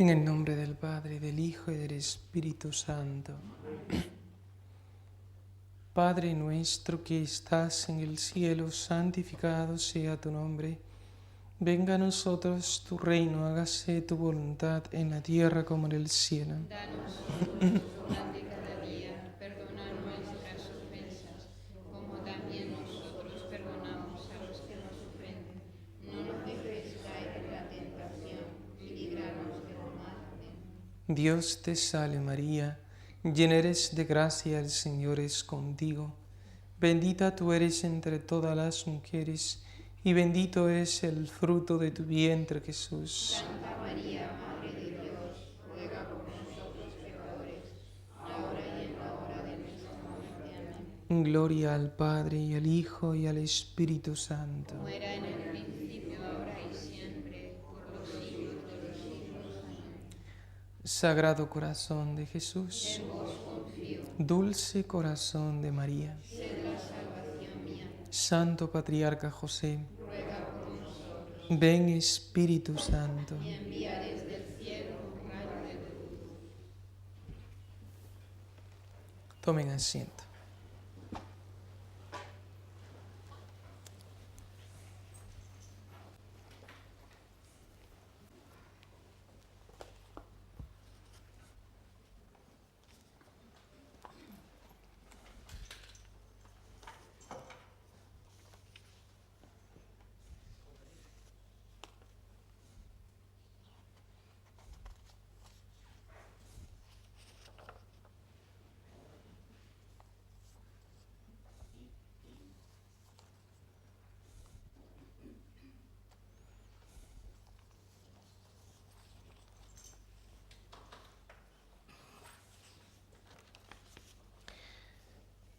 En el nombre del Padre, del Hijo y del Espíritu Santo. Padre nuestro que estás en el cielo, santificado sea tu nombre. Venga a nosotros tu reino, hágase tu voluntad en la tierra como en el cielo. Danos hoy nuestro pan de cada día, perdona nuestras ofensas, como también nosotros perdonamos a los que nos ofenden. No nos dejes caer en la tentación y líbranos del mal. Amén. Dios te salve María, llena eres de gracia, el Señor es contigo. Bendita tú eres entre todas las mujeres, y bendito es el fruto de tu vientre, Jesús. Santa María, Madre de Dios, ruega por nosotros pecadores, ahora y en la hora de nuestra muerte. Amén. Gloria al Padre, y al Hijo, y al Espíritu Santo. Como era en el principio, ahora y siempre, por los siglos de los siglos. Amén. Sagrado corazón de Jesús, En vos confío, dulce corazón de María, sed la salvación mía. Santo Patriarca José, Ruega por nosotros. ven Espíritu Santo. Y envía desde el cielo un rayo de luz. Tomen asiento.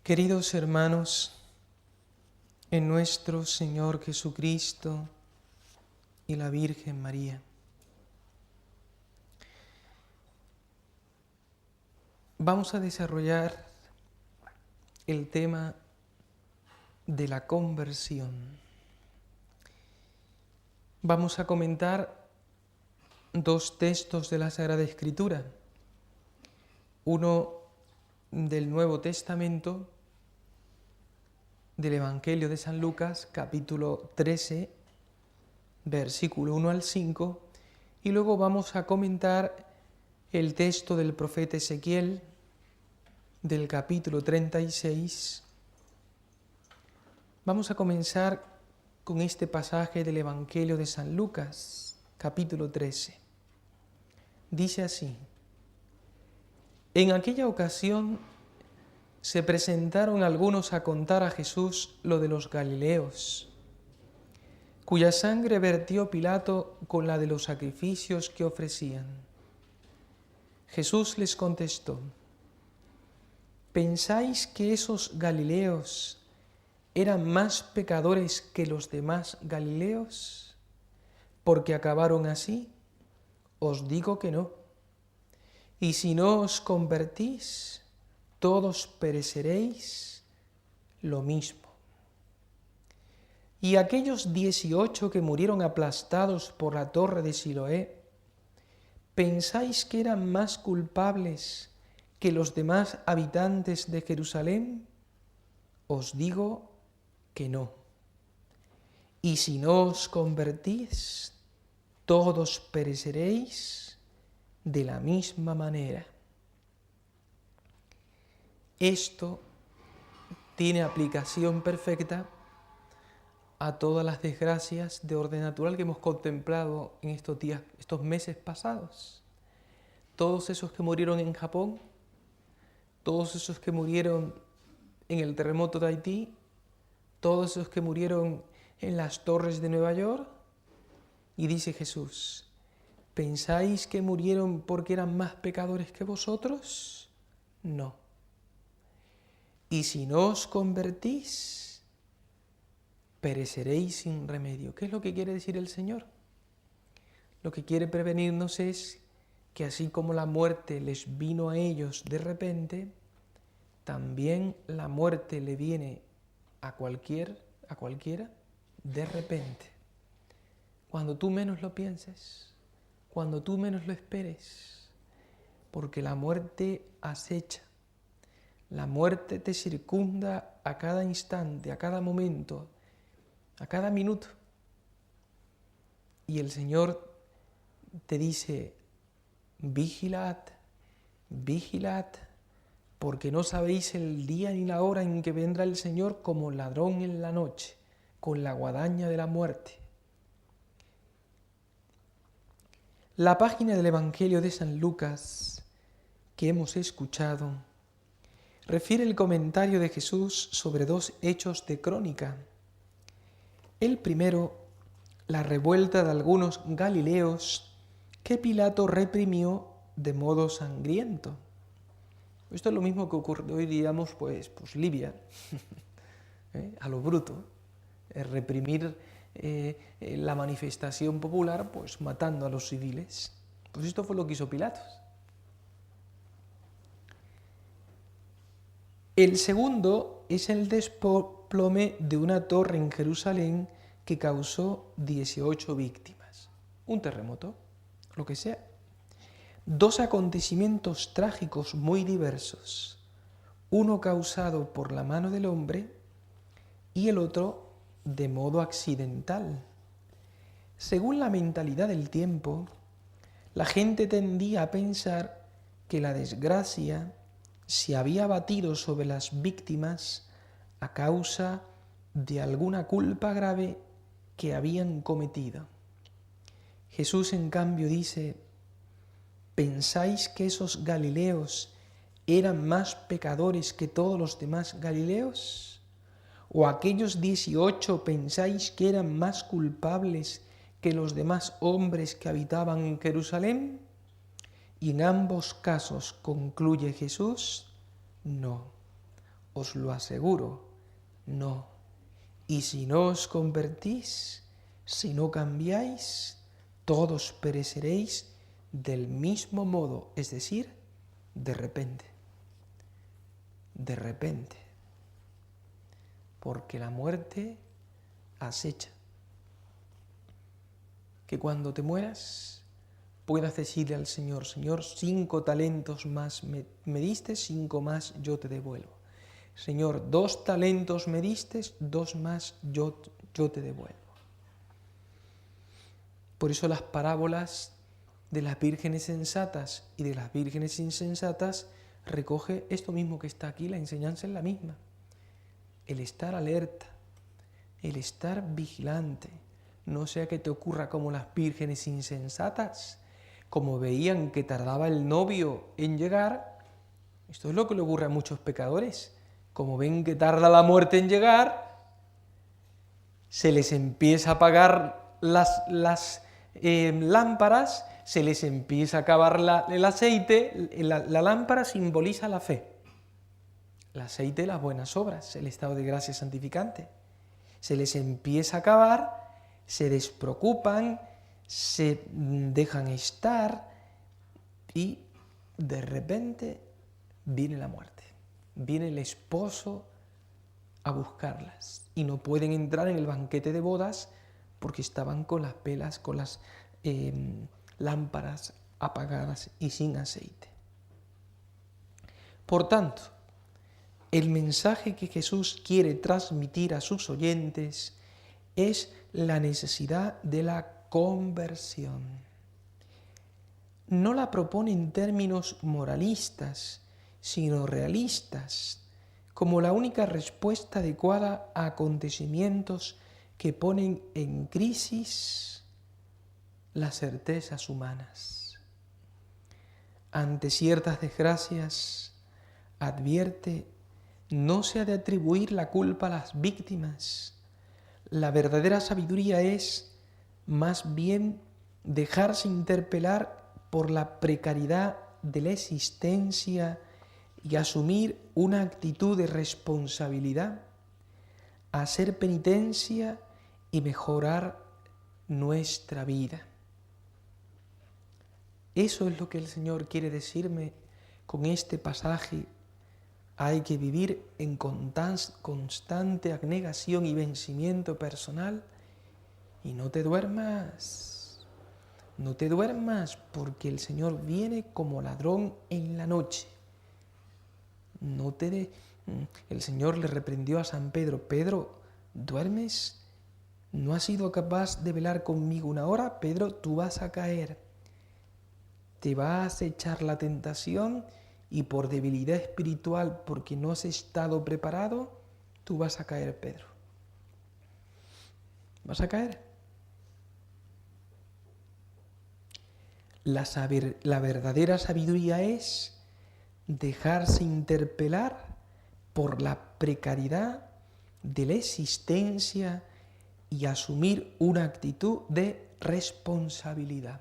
Queridos hermanos, en nuestro Señor Jesucristo y la Virgen María, vamos a desarrollar el tema de la conversión. Vamos a comentar dos textos de la Sagrada Escritura, uno del Nuevo Testamento, del Evangelio de San Lucas, capítulo 13, versículo 1 al 5, y luego vamos a comentar el texto del profeta Ezequiel, del capítulo 36. Vamos a comenzar con este pasaje del Evangelio de San Lucas, capítulo 13. Dice así: En aquella ocasión se presentaron algunos a contar a Jesús lo de los Galileos, cuya sangre vertió Pilato con la de los sacrificios que ofrecían. Jesús les contestó: ¿Pensáis que esos Galileos eran más pecadores que los demás Galileos, porque acabaron así? Os digo que no. Y si no os convertís, todos pereceréis lo mismo. Y aquellos 18 que murieron aplastados por la torre de Siloé, ¿pensáis que eran más culpables que los demás habitantes de Jerusalén? Os digo que no. Y si no os convertís, todos pereceréis de la misma manera. Esto tiene aplicación perfecta a todas las desgracias de orden natural que hemos contemplado en estos días, estos meses pasados. Todos esos que murieron en Japón, todos esos que murieron en el terremoto de Haití, todos esos que murieron en las torres de Nueva York. Y dice Jesús: ¿pensáis que murieron porque eran más pecadores que vosotros? No. Y si no os convertís, pereceréis sin remedio. ¿Qué es lo que quiere decir el Señor? Lo que quiere prevenirnos es que así como la muerte les vino a ellos de repente, también la muerte le viene a cualquiera de repente. Cuando tú menos lo pienses, cuando tú menos lo esperes, porque la muerte acecha. La muerte te circunda a cada instante, a cada momento, a cada minuto. Y el Señor te dice, vigilad, vigilad, porque no sabéis el día ni la hora en que vendrá el Señor como ladrón en la noche, con la guadaña de la muerte. La página del Evangelio de San Lucas que hemos escuchado refiere el comentario de Jesús sobre dos hechos de crónica. El primero, la revuelta de algunos galileos que Pilato reprimió de modo sangriento. Esto es lo mismo que ocurrió hoy, digamos, pues Libia, a lo bruto, reprimir la manifestación popular, pues matando a los civiles. Pues esto fue lo que hizo Pilatos. El segundo es el desplome de una torre en Jerusalén que causó 18 víctimas. Un terremoto, lo que sea. Dos acontecimientos trágicos muy diversos, uno causado por la mano del hombre y el otro de modo accidental. Según la mentalidad del tiempo, la gente tendía a pensar que la desgracia se había abatido sobre las víctimas a causa de alguna culpa grave que habían cometido. Jesús, en cambio, dice, ¿pensáis que esos galileos eran más pecadores que todos los demás galileos? ¿O aquellos 18 pensáis que eran más culpables que los demás hombres que habitaban en Jerusalén? Y en ambos casos, concluye Jesús, no, os lo aseguro, no. Y si no os convertís, si no cambiáis, todos pereceréis del mismo modo, es decir, de repente. De repente. Porque la muerte acecha. Que cuando te mueras puedas decirle al Señor, Señor, 5 talentos más me diste, 5 más yo te devuelvo. Señor, 2 talentos me diste, 2 más yo te devuelvo. Por eso las parábolas de las vírgenes sensatas y de las vírgenes insensatas recoge esto mismo que está aquí, la enseñanza es la misma. El estar alerta, el estar vigilante, no sea que te ocurra como las vírgenes insensatas, como veían que tardaba el novio en llegar. Esto es lo que le ocurre a muchos pecadores. Como ven que tarda la muerte en llegar, se les empieza a apagar las lámparas, se les empieza a acabar el aceite. La lámpara simboliza la fe. El aceite, las buenas obras, el estado de gracia santificante. Se les empieza a acabar, se despreocupan, se dejan estar y de repente viene la muerte. Viene el esposo a buscarlas y no pueden entrar en el banquete de bodas porque estaban con las velas, con las lámparas apagadas y sin aceite. Por tanto, el mensaje que Jesús quiere transmitir a sus oyentes es la necesidad de la conversión. No la propone en términos moralistas, sino realistas, como la única respuesta adecuada a acontecimientos que ponen en crisis las certezas humanas. Ante ciertas desgracias, advierte, no se ha de atribuir la culpa a las víctimas. La verdadera sabiduría es, más bien, dejarse interpelar por la precariedad de la existencia y asumir una actitud de responsabilidad, hacer penitencia y mejorar nuestra vida. Eso es lo que el Señor quiere decirme con este pasaje. Hay que vivir en constante abnegación y vencimiento personal y no te duermas. No te duermas porque el Señor viene como ladrón en la noche. El Señor le reprendió a San Pedro: Pedro, ¿duermes? ¿No has sido capaz de velar conmigo una hora? Pedro, tú vas a caer. Te va a acechar la tentación y por debilidad espiritual, porque no has estado preparado, tú vas a caer, Pedro. ¿Vas a caer? La verdadera sabiduría es dejarse interpelar por la precariedad de la existencia y asumir una actitud de responsabilidad.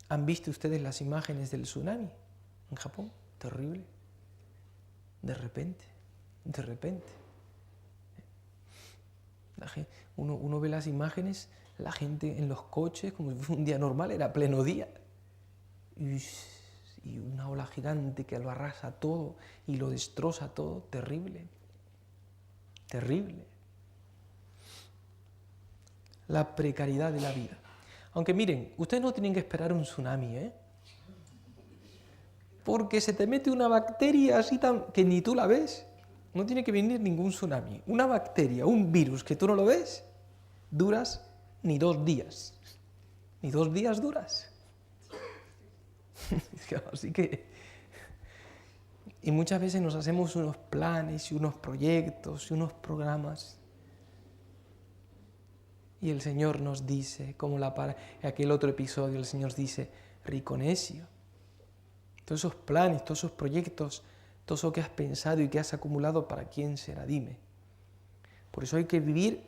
¿Han visto ustedes las imágenes del tsunami en Japón? Terrible. De repente. Uno ve las imágenes, la gente en los coches, como si fuera un día normal, era pleno día. Y una ola gigante que lo arrasa todo y lo destroza todo. Terrible. La precariedad de la vida. Aunque miren, ustedes no tienen que esperar un tsunami, ¿eh? Porque se te mete una bacteria así que ni tú la ves. No tiene que venir ningún tsunami. Una bacteria, un virus que tú no lo ves, duras ni 2 días. Ni 2 días duras. Así que... Y muchas veces nos hacemos unos planes y unos proyectos y unos programas. Y el Señor nos dice, como en aquel otro episodio, el Señor dice: rico necio. Todos esos planes, todos esos proyectos, todo eso que has pensado y que has acumulado, ¿para quién será? Dime. Por eso hay que vivir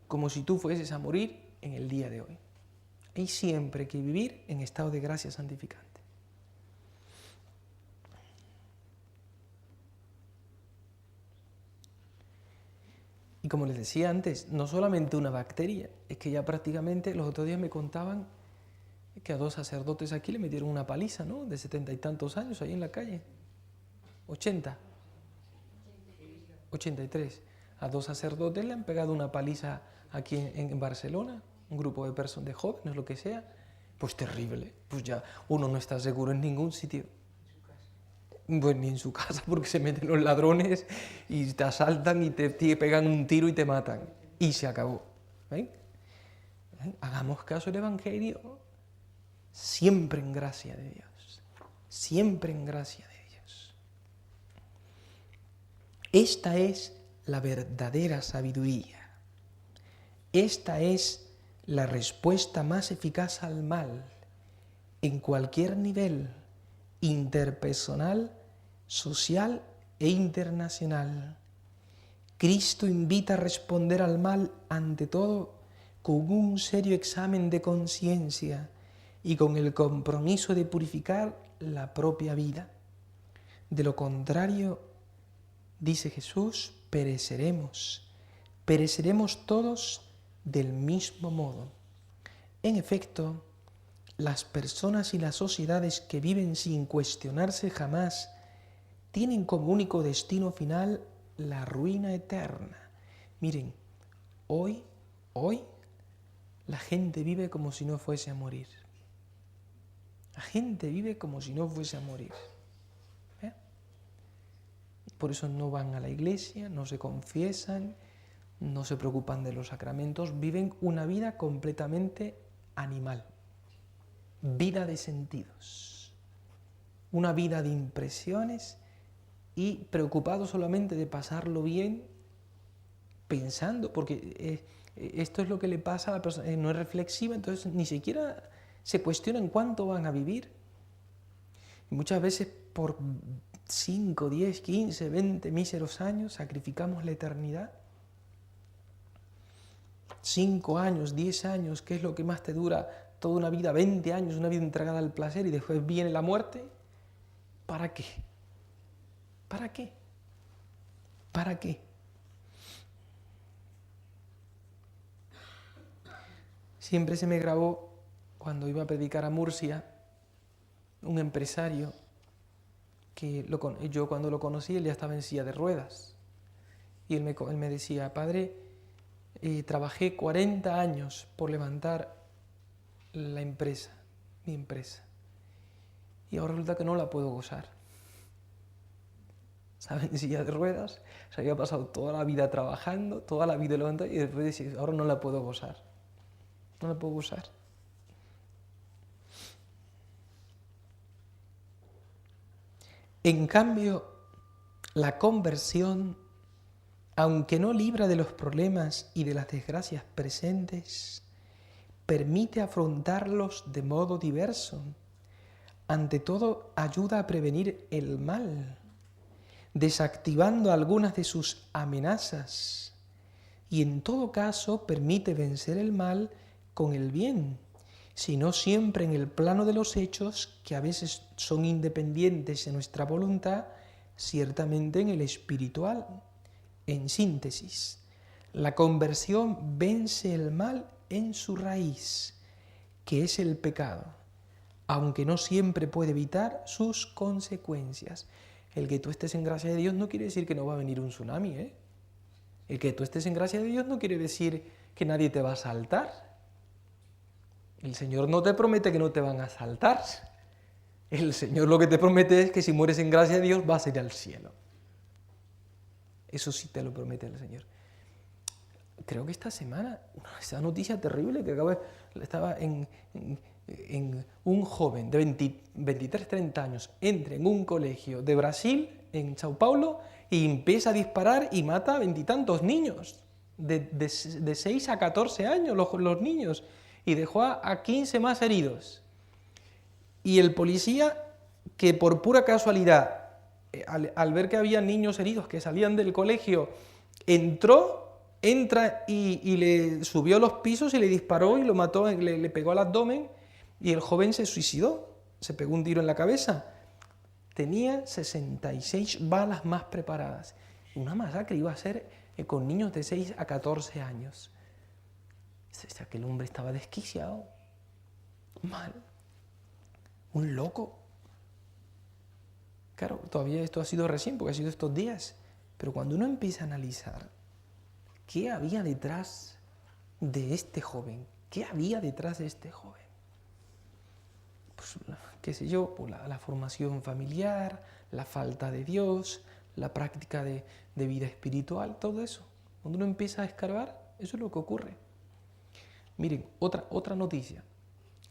como si tú fueses a morir en el día de hoy. Hay siempre que vivir en estado de gracia santificante. Y como les decía antes, no solamente una bacteria, es que ya prácticamente los otros días me contaban que a 2 sacerdotes aquí le metieron una paliza, ¿no? De 70 y tantos años ahí en la calle. 83. A 2 sacerdotes le han pegado una paliza aquí en Barcelona, un grupo de personas, de jóvenes, lo que sea. Pues terrible, pues ya uno no está seguro en ningún sitio. Pues ni en su casa, porque se meten los ladrones y te asaltan y te pegan un tiro y te matan. Y se acabó. ¿Ven? Hagamos caso del Evangelio, siempre en gracia de Dios. Siempre en gracia de Dios. Esta es la verdadera sabiduría. Esta es la respuesta más eficaz al mal en cualquier nivel interpersonal, social e internacional. Cristo invita a responder al mal ante todo con un serio examen de conciencia y con el compromiso de purificar la propia vida. De lo contrario, dice Jesús, pereceremos todos del mismo modo. En efecto, las personas y las sociedades que viven sin cuestionarse jamás tienen como único destino final la ruina eterna. Miren, hoy, la gente vive como si no fuese a morir. La gente vive como si no fuese a morir. Por eso no van a la iglesia, no se confiesan, no se preocupan de los sacramentos, viven una vida completamente animal. Vida de sentidos, una vida de impresiones y preocupados solamente de pasarlo bien, pensando, porque esto es lo que le pasa a la persona, no es reflexiva, entonces ni siquiera se cuestionan cuánto van a vivir. Y muchas veces por 5, 10, 15, 20 míseros años sacrificamos la eternidad. 5 años, 10 años, ¿qué es lo que más te dura? Toda una vida, 20 años, una vida entregada al placer y después viene la muerte. ¿Para qué? ¿Para qué? ¿Para qué? Siempre se me grabó, cuando iba a predicar a Murcia, un empresario que yo cuando lo conocí, él ya estaba en silla de ruedas. Y él me decía: padre, trabajé 40 años por levantar la empresa, mi empresa. Y ahora resulta que no la puedo gozar. Estaba en silla de ruedas, se había pasado toda la vida trabajando, toda la vida levantando, y después decir, ahora no la puedo gozar. No la puedo gozar. En cambio, la conversión, aunque no libra de los problemas y de las desgracias presentes, permite afrontarlos de modo diverso. Ante todo, ayuda a prevenir el mal, desactivando algunas de sus amenazas, y en todo caso permite vencer el mal con el bien, si no siempre en el plano de los hechos, que a veces son independientes de nuestra voluntad, ciertamente en el espiritual. En síntesis, la conversión vence el mal en su raíz, que es el pecado, aunque no siempre puede evitar sus consecuencias. El que tú estés en gracia de Dios no quiere decir que no va a venir un tsunami, ¿eh? El que tú estés en gracia de Dios no quiere decir que nadie te va a asaltar. El Señor no te promete que no te van a asaltar. El Señor lo que te promete es que si mueres en gracia de Dios vas a ir al cielo. Eso sí te lo promete el Señor. Creo que esta semana, esa noticia terrible que estaba en un joven de 23, 30 años, entra en un colegio de Brasil, en Sao Paulo, y empieza a disparar y mata a 20 y tantos niños, de 6 a 14 años los niños, y dejó a 15 más heridos. Y el policía, que por pura casualidad, al ver que había niños heridos que salían del colegio, entra y le subió a los pisos y le disparó y lo mató, le pegó al abdomen, y el joven se suicidó, se pegó un tiro en la cabeza. Tenía 66 balas más preparadas. Una masacre iba a ser con niños de 6 a 14 años. Aquel hombre estaba desquiciado, mal, un loco. Claro, todavía esto ha sido recién, porque ha sido estos días, pero cuando uno empieza a analizar qué había detrás de este joven, qué había detrás de este joven, pues, qué sé yo, pues la formación familiar, la falta de Dios, la práctica de vida espiritual, todo eso. Cuando uno empieza a escarbar, eso es lo que ocurre. Miren, otra noticia.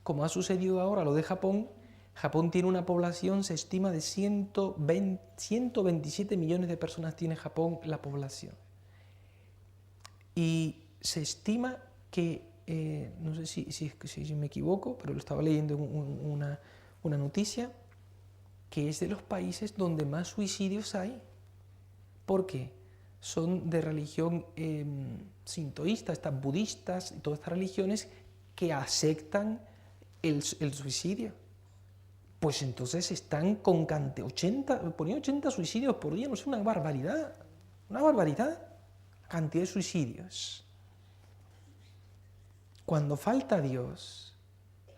Como ha sucedido ahora lo de Japón, Japón tiene una población, se estima de 127 millones de personas tiene Japón la población. Y se estima que, no sé si me equivoco, pero lo estaba leyendo en una noticia, que es de los países donde más suicidios hay. ¿Por qué? Son de religión sintoísta, estas budistas, y todas estas religiones que aceptan el suicidio. Pues entonces están con ponía 80 suicidios por día, no es una barbaridad, cantidad de suicidios. Cuando falta Dios,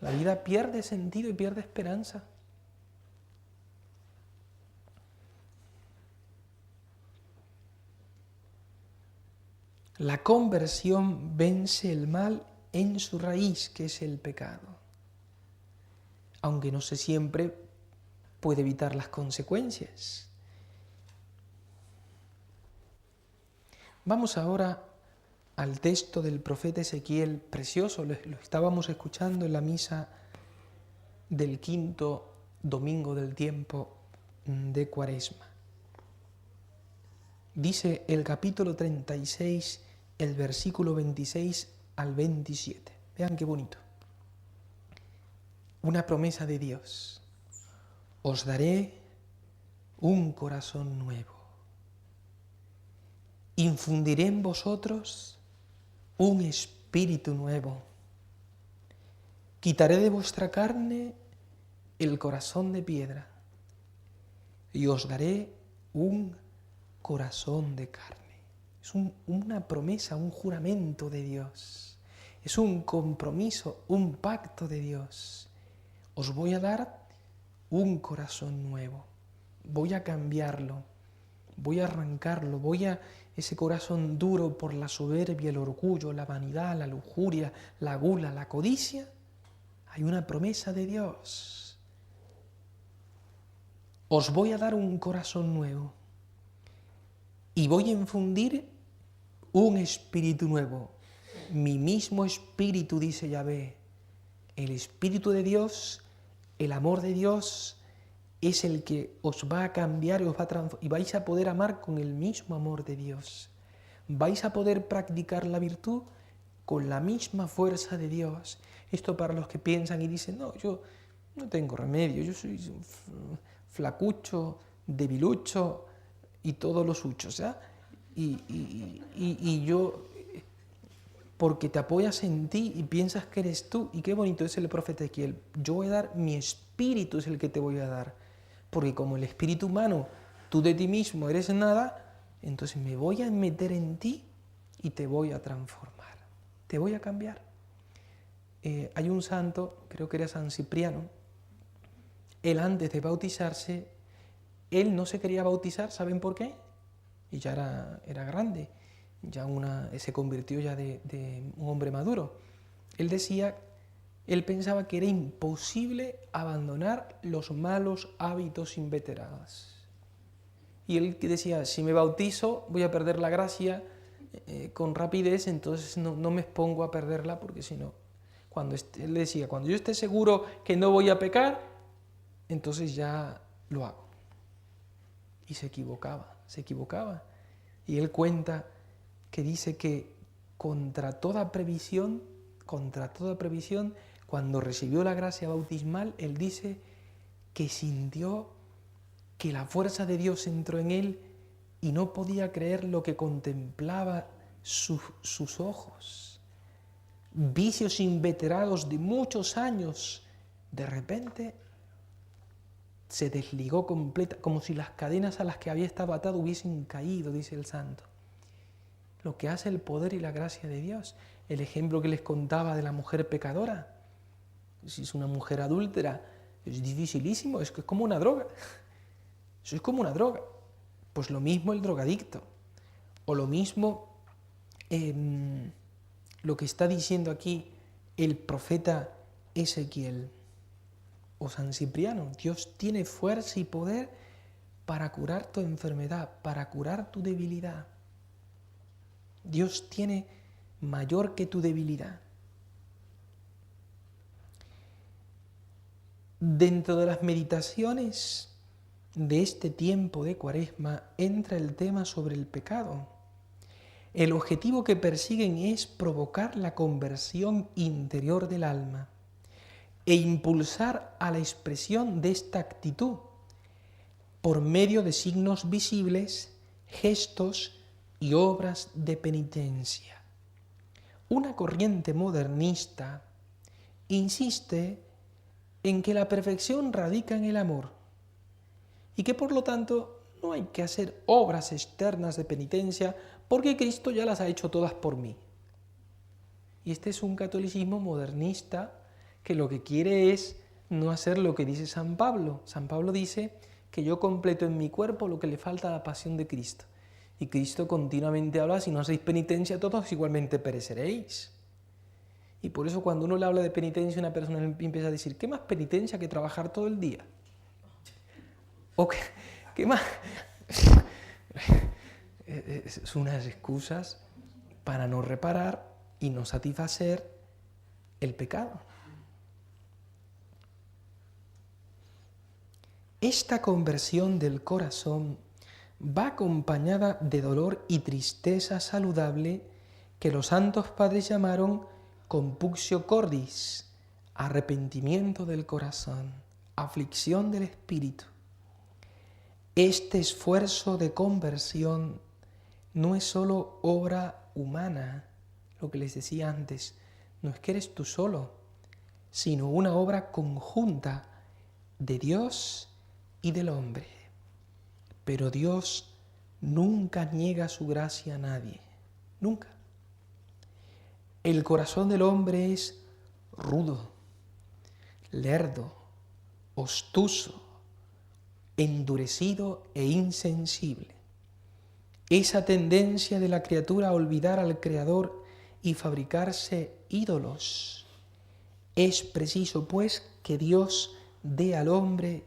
la vida pierde sentido y pierde esperanza. La conversión vence el mal en su raíz, que es el pecado, aunque no se siempre puede evitar las consecuencias. Vamos ahora al texto del profeta Ezequiel, precioso, lo estábamos escuchando en la misa del quinto domingo del tiempo de Cuaresma. Dice el capítulo 36, el versículo 26 al 27. Vean qué bonito. Una promesa de Dios. Os daré un corazón nuevo. Infundiré en vosotros un espíritu nuevo. Quitaré de vuestra carne el corazón de piedra y os daré un corazón de carne. Es una promesa, un juramento de Dios. Es un compromiso, un pacto de Dios. Os voy a dar un corazón nuevo. Voy a cambiarlo. Voy a arrancarlo. Ese corazón duro por la soberbia, el orgullo, la vanidad, la lujuria, la gula, la codicia, Hay una promesa de Dios. Os voy a dar un corazón nuevo y voy a infundir un espíritu nuevo. Mi mismo espíritu, dice Yahvé. El espíritu de Dios, el amor de Dios, es el que os va a cambiar y os va a transformar. Y vais a poder amar con el mismo amor de Dios. Vais a poder practicar la virtud con la misma fuerza de Dios. Esto para los que piensan y dicen, no, yo no tengo remedio, yo soy flacucho, debilucho y todos los huchos, ¿ya? Y yo, porque te apoyas en ti y piensas que eres tú, y qué bonito es el profeta Ezequiel, yo voy a dar, mi espíritu es el que te voy a dar, porque como el espíritu humano, tú de ti mismo eres nada, entonces me voy a meter en ti y te voy a transformar, te voy a cambiar. Hay un santo, creo que era San Cipriano, él antes de bautizarse, él no se quería bautizar, ¿saben por qué? Y ya era grande, ya se convirtió ya de un hombre maduro. Él pensaba que era imposible abandonar los malos hábitos inveterados. Y él decía, si me bautizo voy a perder la gracia con rapidez, entonces no me expongo a perderla, porque si no, él decía, cuando yo esté seguro que no voy a pecar, entonces ya lo hago. Y se equivocaba. Y él cuenta que dice que contra toda previsión, cuando recibió la gracia bautismal, él dice que sintió que la fuerza de Dios entró en él y no podía creer lo que contemplaba sus ojos. Vicios inveterados de muchos años, de repente se desligó completa, como si las cadenas a las que había estado atado hubiesen caído, dice el santo. Lo que hace el poder y la gracia de Dios. El ejemplo que les contaba de la mujer pecadora. Si es una mujer adúltera, es dificilísimo, es que es como una droga. Eso es como una droga. Pues lo mismo el drogadicto. O lo mismo lo que está diciendo aquí el profeta Ezequiel. O San Cipriano, Dios tiene fuerza y poder para curar tu enfermedad, para curar tu debilidad. Dios tiene mayor que tu debilidad. Dentro de las meditaciones de este tiempo de Cuaresma entra el tema sobre el pecado. El objetivo que persiguen es provocar la conversión interior del alma e impulsar a la expresión de esta actitud por medio de signos visibles, gestos y obras de penitencia. Una corriente modernista insiste en que la perfección radica en el amor y que por lo tanto no hay que hacer obras externas de penitencia porque Cristo ya las ha hecho todas por mí. Y este es un catolicismo modernista que lo que quiere es no hacer lo que dice San Pablo. San Pablo dice que yo completo en mi cuerpo lo que le falta a la pasión de Cristo. Y Cristo continuamente habla, si no hacéis penitencia todos igualmente pereceréis. Y por eso cuando uno le habla de penitencia, una persona empieza a decir, ¿qué más penitencia que trabajar todo el día? ¿O qué más? Son unas excusas para no reparar y no satisfacer el pecado. Esta conversión del corazón va acompañada de dolor y tristeza saludable que los santos padres llamaron compunctio cordis, arrepentimiento del corazón, aflicción del espíritu. Este esfuerzo de conversión no es solo obra humana, lo que les decía antes, no es que eres tú solo, sino una obra conjunta de Dios y del hombre. Pero Dios nunca niega su gracia a nadie, nunca. El corazón del hombre es rudo, lerdo, obstuso, endurecido e insensible. Esa tendencia de la criatura a olvidar al Creador y fabricarse ídolos Es preciso, pues, que Dios dé al hombre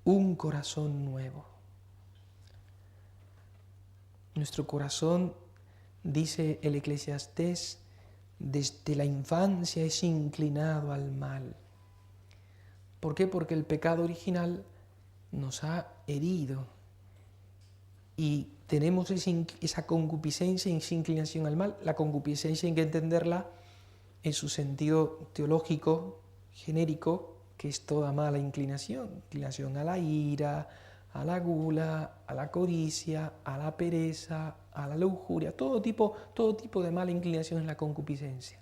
un corazón nuevo. Nuestro corazón, dice el Eclesiastés, desde la infancia es inclinado al mal. ¿Por qué? Porque el pecado original nos ha herido y tenemos esa concupiscencia y esa inclinación al mal. La concupiscencia hay que entenderla en su sentido teológico, genérico, que es toda mala inclinación a la ira, a la gula, a la codicia, a la pereza, a la lujuria, todo tipo de mala inclinación es la concupiscencia.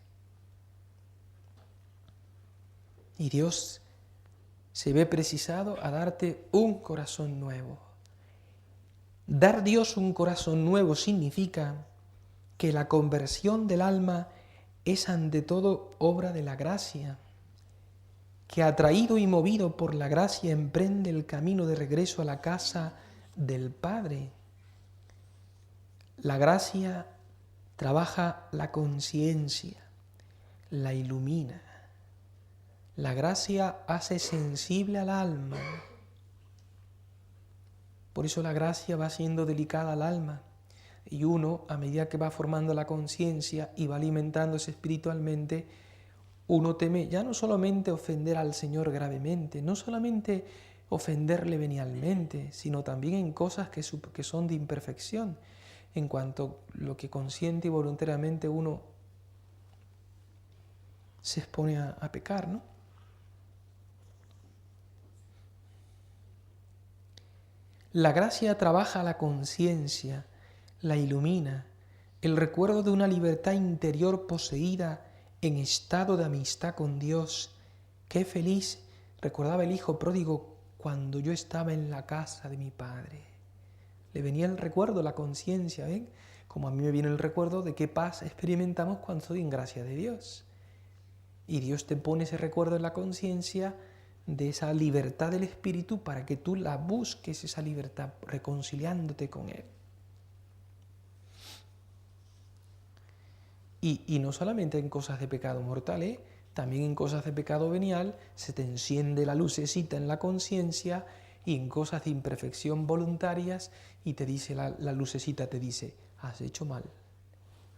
Y Dios se ve precisado a darte un corazón nuevo. Dar Dios un corazón nuevo significa que la conversión del alma es ante todo obra de la gracia, que atraído y movido por la gracia emprende el camino de regreso a la casa del Padre. La gracia trabaja la conciencia, la ilumina. La gracia hace sensible al alma. Por eso la gracia va siendo delicada al alma. Y uno, a medida que va formando la conciencia y va alimentándose espiritualmente, uno teme ya no solamente ofender al Señor gravemente, no solamente ofenderle venialmente, sino también en cosas que son de imperfección, en cuanto a lo que consciente y voluntariamente uno se expone a pecar, ¿no? La gracia trabaja la conciencia, la ilumina, el recuerdo de una libertad interior poseída en estado de amistad con Dios. Qué feliz, recordaba el hijo pródigo, cuando yo estaba en la casa de mi padre. Le venía el recuerdo, la conciencia, ¿ven? Como a mí me viene el recuerdo de qué paz experimentamos cuando estoy en gracia de Dios. Y Dios te pone ese recuerdo en la conciencia de esa libertad del Espíritu para que tú la busques, esa libertad, reconciliándote con Él. Y no solamente en cosas de pecado mortal, también en cosas de pecado venial se te enciende la lucecita en la conciencia, y en cosas de imperfección voluntarias y te dice la lucecita, te dice, has hecho mal,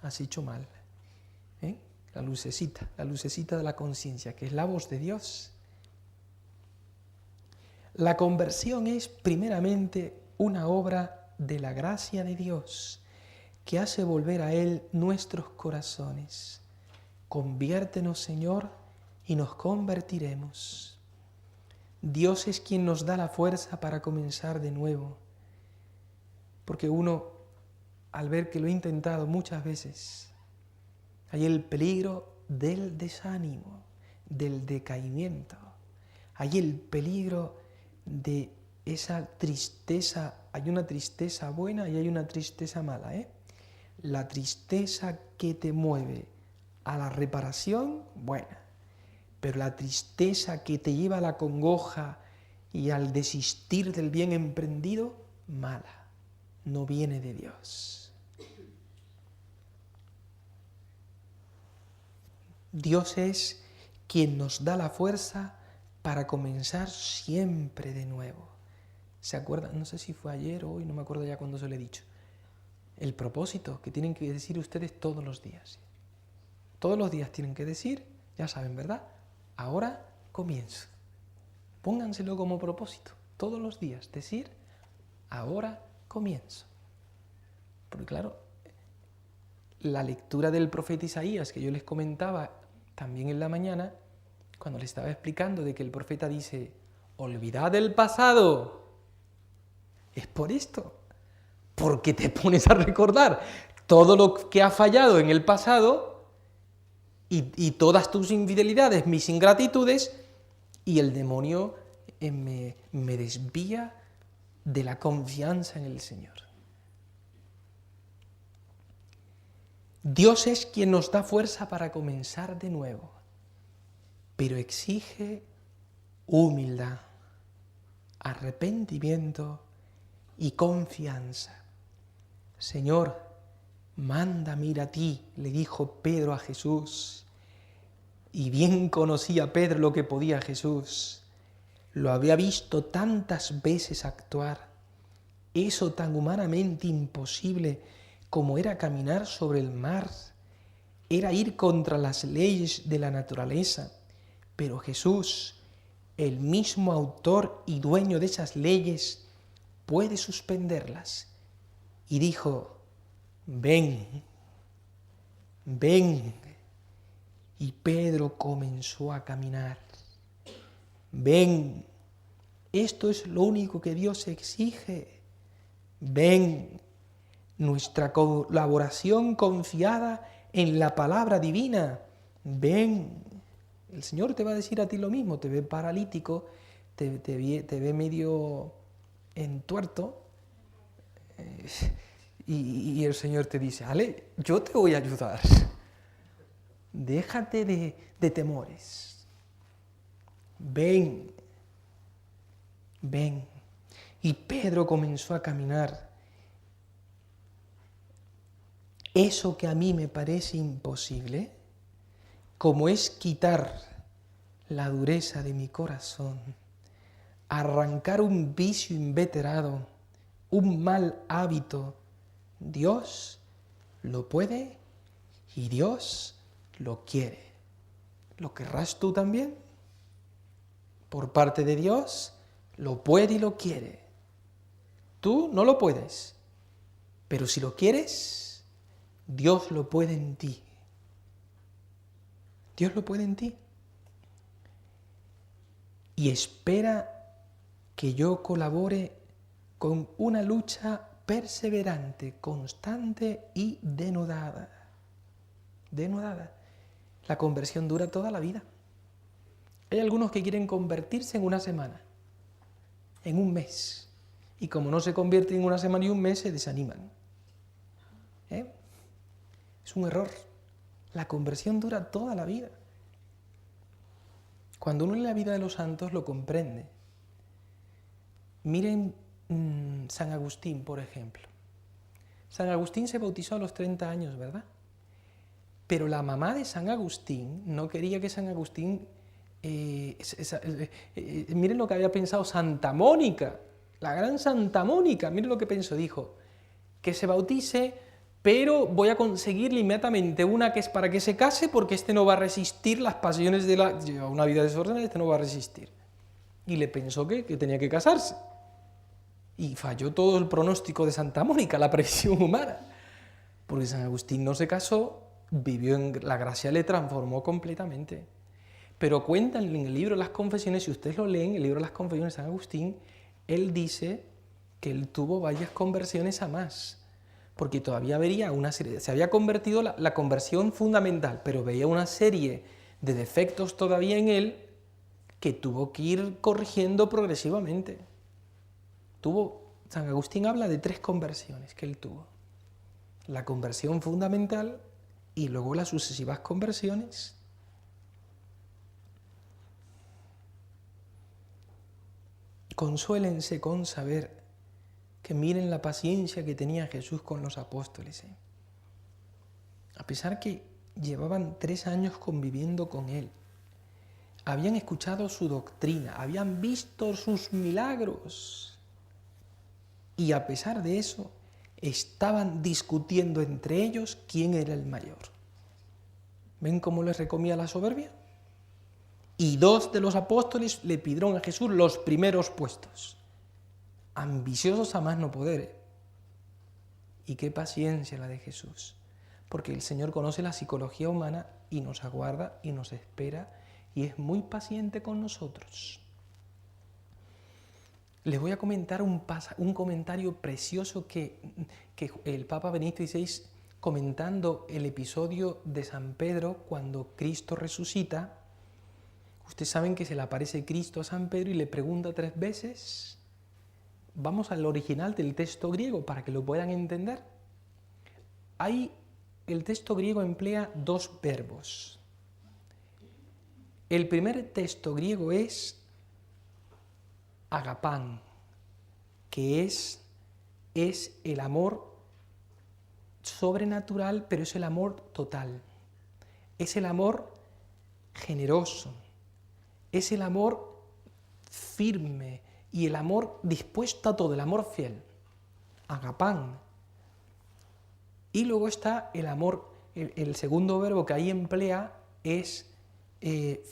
has hecho mal. La lucecita de la conciencia, que es la voz de Dios. La conversión es primeramente una obra de la gracia de Dios, que hace volver a Él nuestros corazones. Conviértenos, Señor, y nos convertiremos. Dios es quien nos da la fuerza para comenzar de nuevo, porque uno, al ver que lo he intentado muchas veces, hay el peligro del desánimo, del decaimiento, hay el peligro de esa tristeza. Hay una tristeza buena y hay una tristeza mala, La tristeza que te mueve a la reparación, buena, pero la tristeza que te lleva a la congoja y al desistir del bien emprendido, mala, no viene de Dios. Dios es quien nos da la fuerza para comenzar siempre de nuevo. ¿Se acuerdan? No sé si fue ayer o hoy, no me acuerdo ya cuándo se lo he dicho. El propósito que tienen que decir ustedes todos los días. Todos los días tienen que decir, ya saben, ¿verdad? Ahora comienzo. Pónganselo como propósito. Todos los días decir, ahora comienzo. Porque claro, la lectura del profeta Isaías que yo les comentaba también en la mañana, cuando les estaba explicando de que el profeta dice, olvidad el pasado, es por esto, porque te pones a recordar todo lo que ha fallado en el pasado y todas tus infidelidades, mis ingratitudes, y el demonio me desvía de la confianza en el Señor. Dios es quien nos da fuerza para comenzar de nuevo, pero exige humildad, arrepentimiento y confianza. Señor, mándame ir a ti, le dijo Pedro a Jesús, Y bien conocía Pedro lo que podía Jesús. Lo había visto tantas veces actuar. Eso tan humanamente imposible como era caminar sobre el mar, era ir contra las leyes de la naturaleza. Pero Jesús, el mismo autor y dueño de esas leyes, puede suspenderlas. Y dijo, ven, ven. Y Pedro comenzó a caminar. Ven, esto es lo único que Dios exige. Ven, nuestra colaboración confiada en la palabra divina. Ven, el Señor te va a decir a ti lo mismo, te ve paralítico, te ve medio entuerto, y el Señor te dice, Ale, yo te voy a ayudar. Déjate de temores. Ven, ven. Y Pedro comenzó a caminar. Eso que a mí me parece imposible, como es quitar la dureza de mi corazón, arrancar un vicio inveterado, un mal hábito, Dios lo puede y Dios lo quiere. ¿Lo querrás tú también? Por parte de Dios, lo puede y lo quiere. Tú no lo puedes, pero si lo quieres, Dios lo puede en ti. Dios lo puede en ti. Y espera que yo colabore con una lucha perseverante, constante y denodada. Denodada. La conversión dura toda la vida. Hay algunos que quieren convertirse en una semana, en un mes. Y como no se convierten en una semana y un mes, se desaniman. Es un error. La conversión dura toda la vida. Cuando uno lee la vida de los santos lo comprende. Miren San Agustín, por ejemplo. San Agustín se bautizó a los 30 años, ¿verdad? Pero la mamá de San Agustín no quería que San Agustín... miren lo que había pensado Santa Mónica, la gran Santa Mónica. Miren lo que pensó, dijo, que se bautice, pero voy a conseguirle inmediatamente una que es para que se case, porque este no va a resistir las pasiones de la... Lleva una vida desordenada, este no va a resistir. Y le pensó que tenía que casarse. Y falló todo el pronóstico de Santa Mónica, la previsión humana. Porque San Agustín no se casó, vivió en la gracia, le transformó completamente. Pero cuentan en el libro de las Confesiones, si ustedes lo leen, el libro de las Confesiones de San Agustín, él dice que él tuvo varias conversiones a más. Porque todavía veía una serie, se había convertido la conversión fundamental, pero veía una serie de defectos todavía en él que tuvo que ir corrigiendo progresivamente. San Agustín habla de 3 conversiones que él tuvo. La conversión fundamental y luego las sucesivas conversiones. Consuélense con saber que miren la paciencia que tenía Jesús con los apóstoles. A pesar que llevaban 3 años conviviendo con él, habían escuchado su doctrina, habían visto sus milagros. Y a pesar de eso, estaban discutiendo entre ellos quién era el mayor. ¿Ven cómo les recomía la soberbia? Y 2 de los apóstoles le pidieron a Jesús los primeros puestos. Ambiciosos a más no poder. Y qué paciencia la de Jesús. Porque el Señor conoce la psicología humana y nos aguarda y nos espera y es muy paciente con nosotros. Les voy a comentar un comentario precioso que el Papa Benedicto XVI, comentando el episodio de San Pedro cuando Cristo resucita. Ustedes saben que se le aparece Cristo a San Pedro y le pregunta 3 veces. Vamos al original del texto griego para que lo puedan entender. Ahí el texto griego emplea 2 verbos. El primer texto griego es agapán, que es el amor sobrenatural, pero es el amor total. Es el amor generoso. Es el amor firme y el amor dispuesto a todo, el amor fiel. Agapán. Y luego está el amor, el segundo verbo que ahí emplea es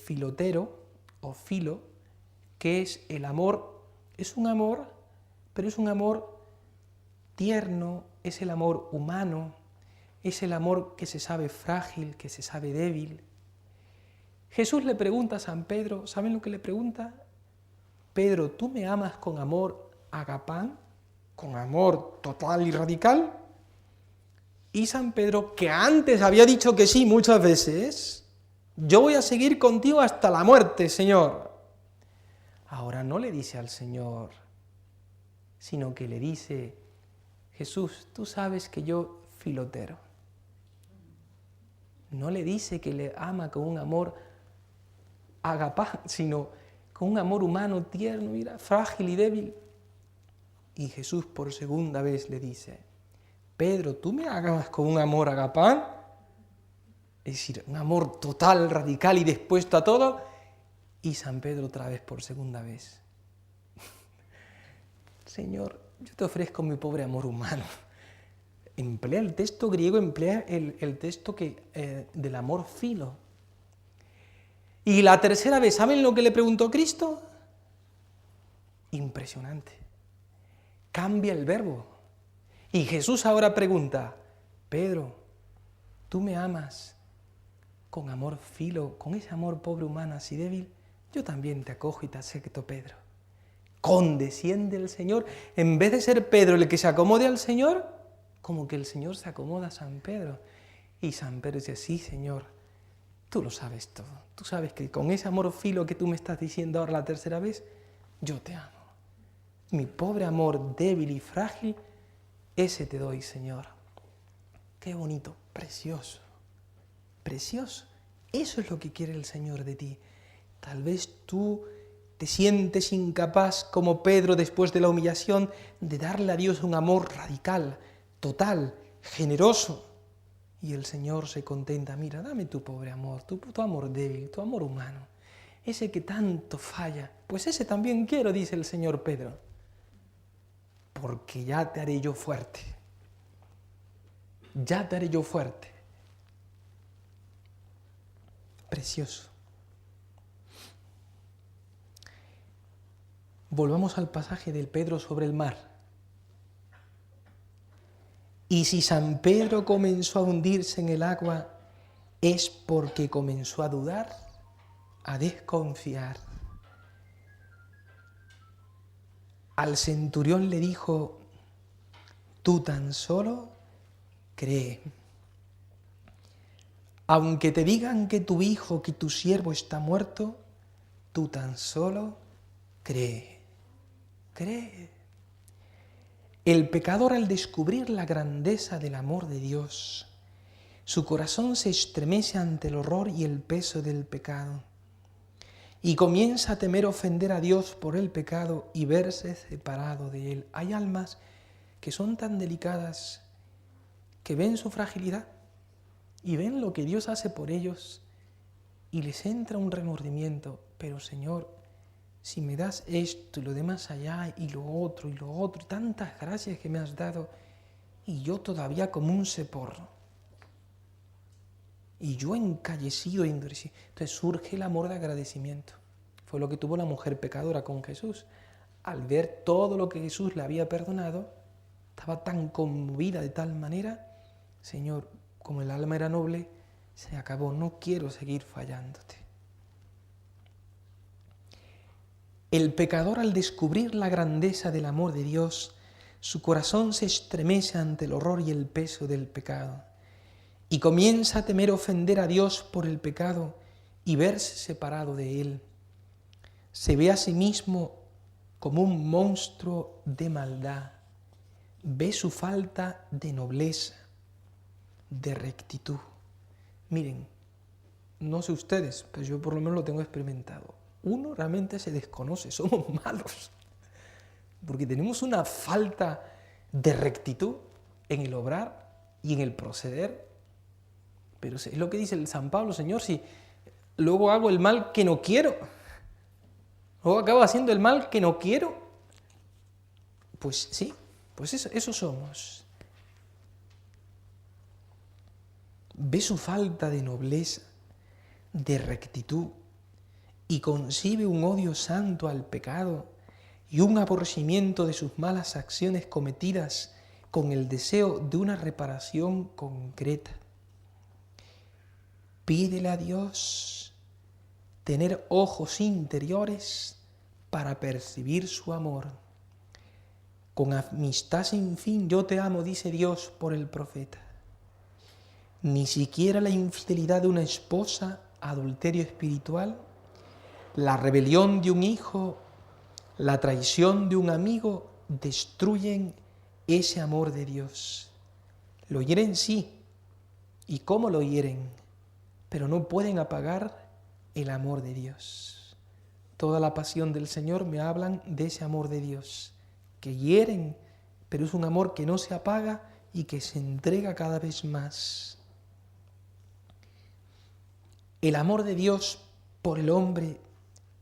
filotero o filo, que es el amor, es un amor, pero es un amor tierno, es el amor humano, es el amor que se sabe frágil, que se sabe débil. Jesús le pregunta a San Pedro, ¿saben lo que le pregunta? Pedro, ¿tú me amas con amor agapán? ¿Con amor total y radical? Y San Pedro, que antes había dicho que sí muchas veces, yo voy a seguir contigo hasta la muerte, Señor. Ahora no le dice al Señor, sino que le dice, Jesús, tú sabes que yo filotero. No le dice que le ama con un amor agapán, sino con un amor humano, tierno, mira, frágil y débil. Y Jesús por segunda vez le dice, Pedro, ¿tú me amas con un amor agapán? Es decir, un amor total, radical y dispuesto a todo. Y San Pedro otra vez por segunda vez. Señor, yo te ofrezco mi pobre amor humano. Emplea el texto griego, emplea el texto del amor filo. Y la tercera vez, ¿saben lo que le preguntó Cristo? Impresionante. Cambia el verbo. Y Jesús ahora pregunta, Pedro, ¿tú me amas con amor filo, con ese amor pobre humano así débil? Yo también te acojo y te acepto, Pedro. Condesciende el Señor. En vez de ser Pedro el que se acomode al Señor, como que el Señor se acomoda a San Pedro. Y San Pedro dice, sí, Señor, tú lo sabes todo. Tú sabes que con ese amor filo que tú me estás diciendo ahora la tercera vez, yo te amo. Mi pobre amor débil y frágil, ese te doy, Señor. Qué bonito, precioso, precioso. Eso es lo que quiere el Señor de ti. Tal vez tú te sientes incapaz, como Pedro después de la humillación, de darle a Dios un amor radical, total, generoso. Y el Señor se contenta, mira, dame tu pobre amor, tu amor débil, tu amor humano, ese que tanto falla. Pues ese también quiero, dice el Señor Pedro, porque ya te haré yo fuerte. Ya te haré yo fuerte. Precioso. Volvamos al pasaje del Pedro sobre el mar. Y si San Pedro comenzó a hundirse en el agua, es porque comenzó a dudar, a desconfiar. Al centurión le dijo, tú tan solo cree. Aunque te digan que tu hijo, que tu siervo está muerto, tú tan solo cree. Cree. El pecador, al descubrir la grandeza del amor de Dios, su corazón se estremece ante el horror y el peso del pecado y comienza a temer ofender a Dios por el pecado y verse separado de Él. Hay almas que son tan delicadas que ven su fragilidad y ven lo que Dios hace por ellos y les entra un remordimiento. Pero Señor, si me das esto y lo de más allá y lo otro, y tantas gracias que me has dado, y yo todavía como un ceporro, y yo encallecido e endurecido. Entonces surge el amor de agradecimiento. Fue lo que tuvo la mujer pecadora con Jesús. Al ver todo lo que Jesús le había perdonado, estaba tan conmovida de tal manera, Señor, como el alma era noble, se acabó, no quiero seguir fallándote. El pecador, al descubrir la grandeza del amor de Dios, su corazón se estremece ante el horror y el peso del pecado y comienza a temer ofender a Dios por el pecado y verse separado de Él. Se ve a sí mismo como un monstruo de maldad, ve su falta de nobleza, de rectitud. Miren, no sé ustedes, pero yo por lo menos lo tengo experimentado. Uno realmente se desconoce, somos malos, porque tenemos una falta de rectitud en el obrar y en el proceder. Pero es lo que dice el San Pablo, Señor, si luego hago el mal que no quiero. Luego acabo haciendo el mal que no quiero. Pues sí, pues eso somos. Ve su falta de nobleza, de rectitud, y concibe un odio santo al pecado y un aborrecimiento de sus malas acciones cometidas con el deseo de una reparación concreta. Pídele a Dios tener ojos interiores para percibir su amor. Con amistad sin fin yo te amo, dice Dios por el profeta. Ni siquiera la infidelidad de una esposa, adulterio espiritual, la rebelión de un hijo, la traición de un amigo destruyen ese amor de Dios. Lo hieren sí, ¿y cómo lo hieren? Pero no pueden apagar el amor de Dios. Toda la pasión del Señor me hablan de ese amor de Dios, que hieren, pero es un amor que no se apaga y que se entrega cada vez más. El amor de Dios por el hombre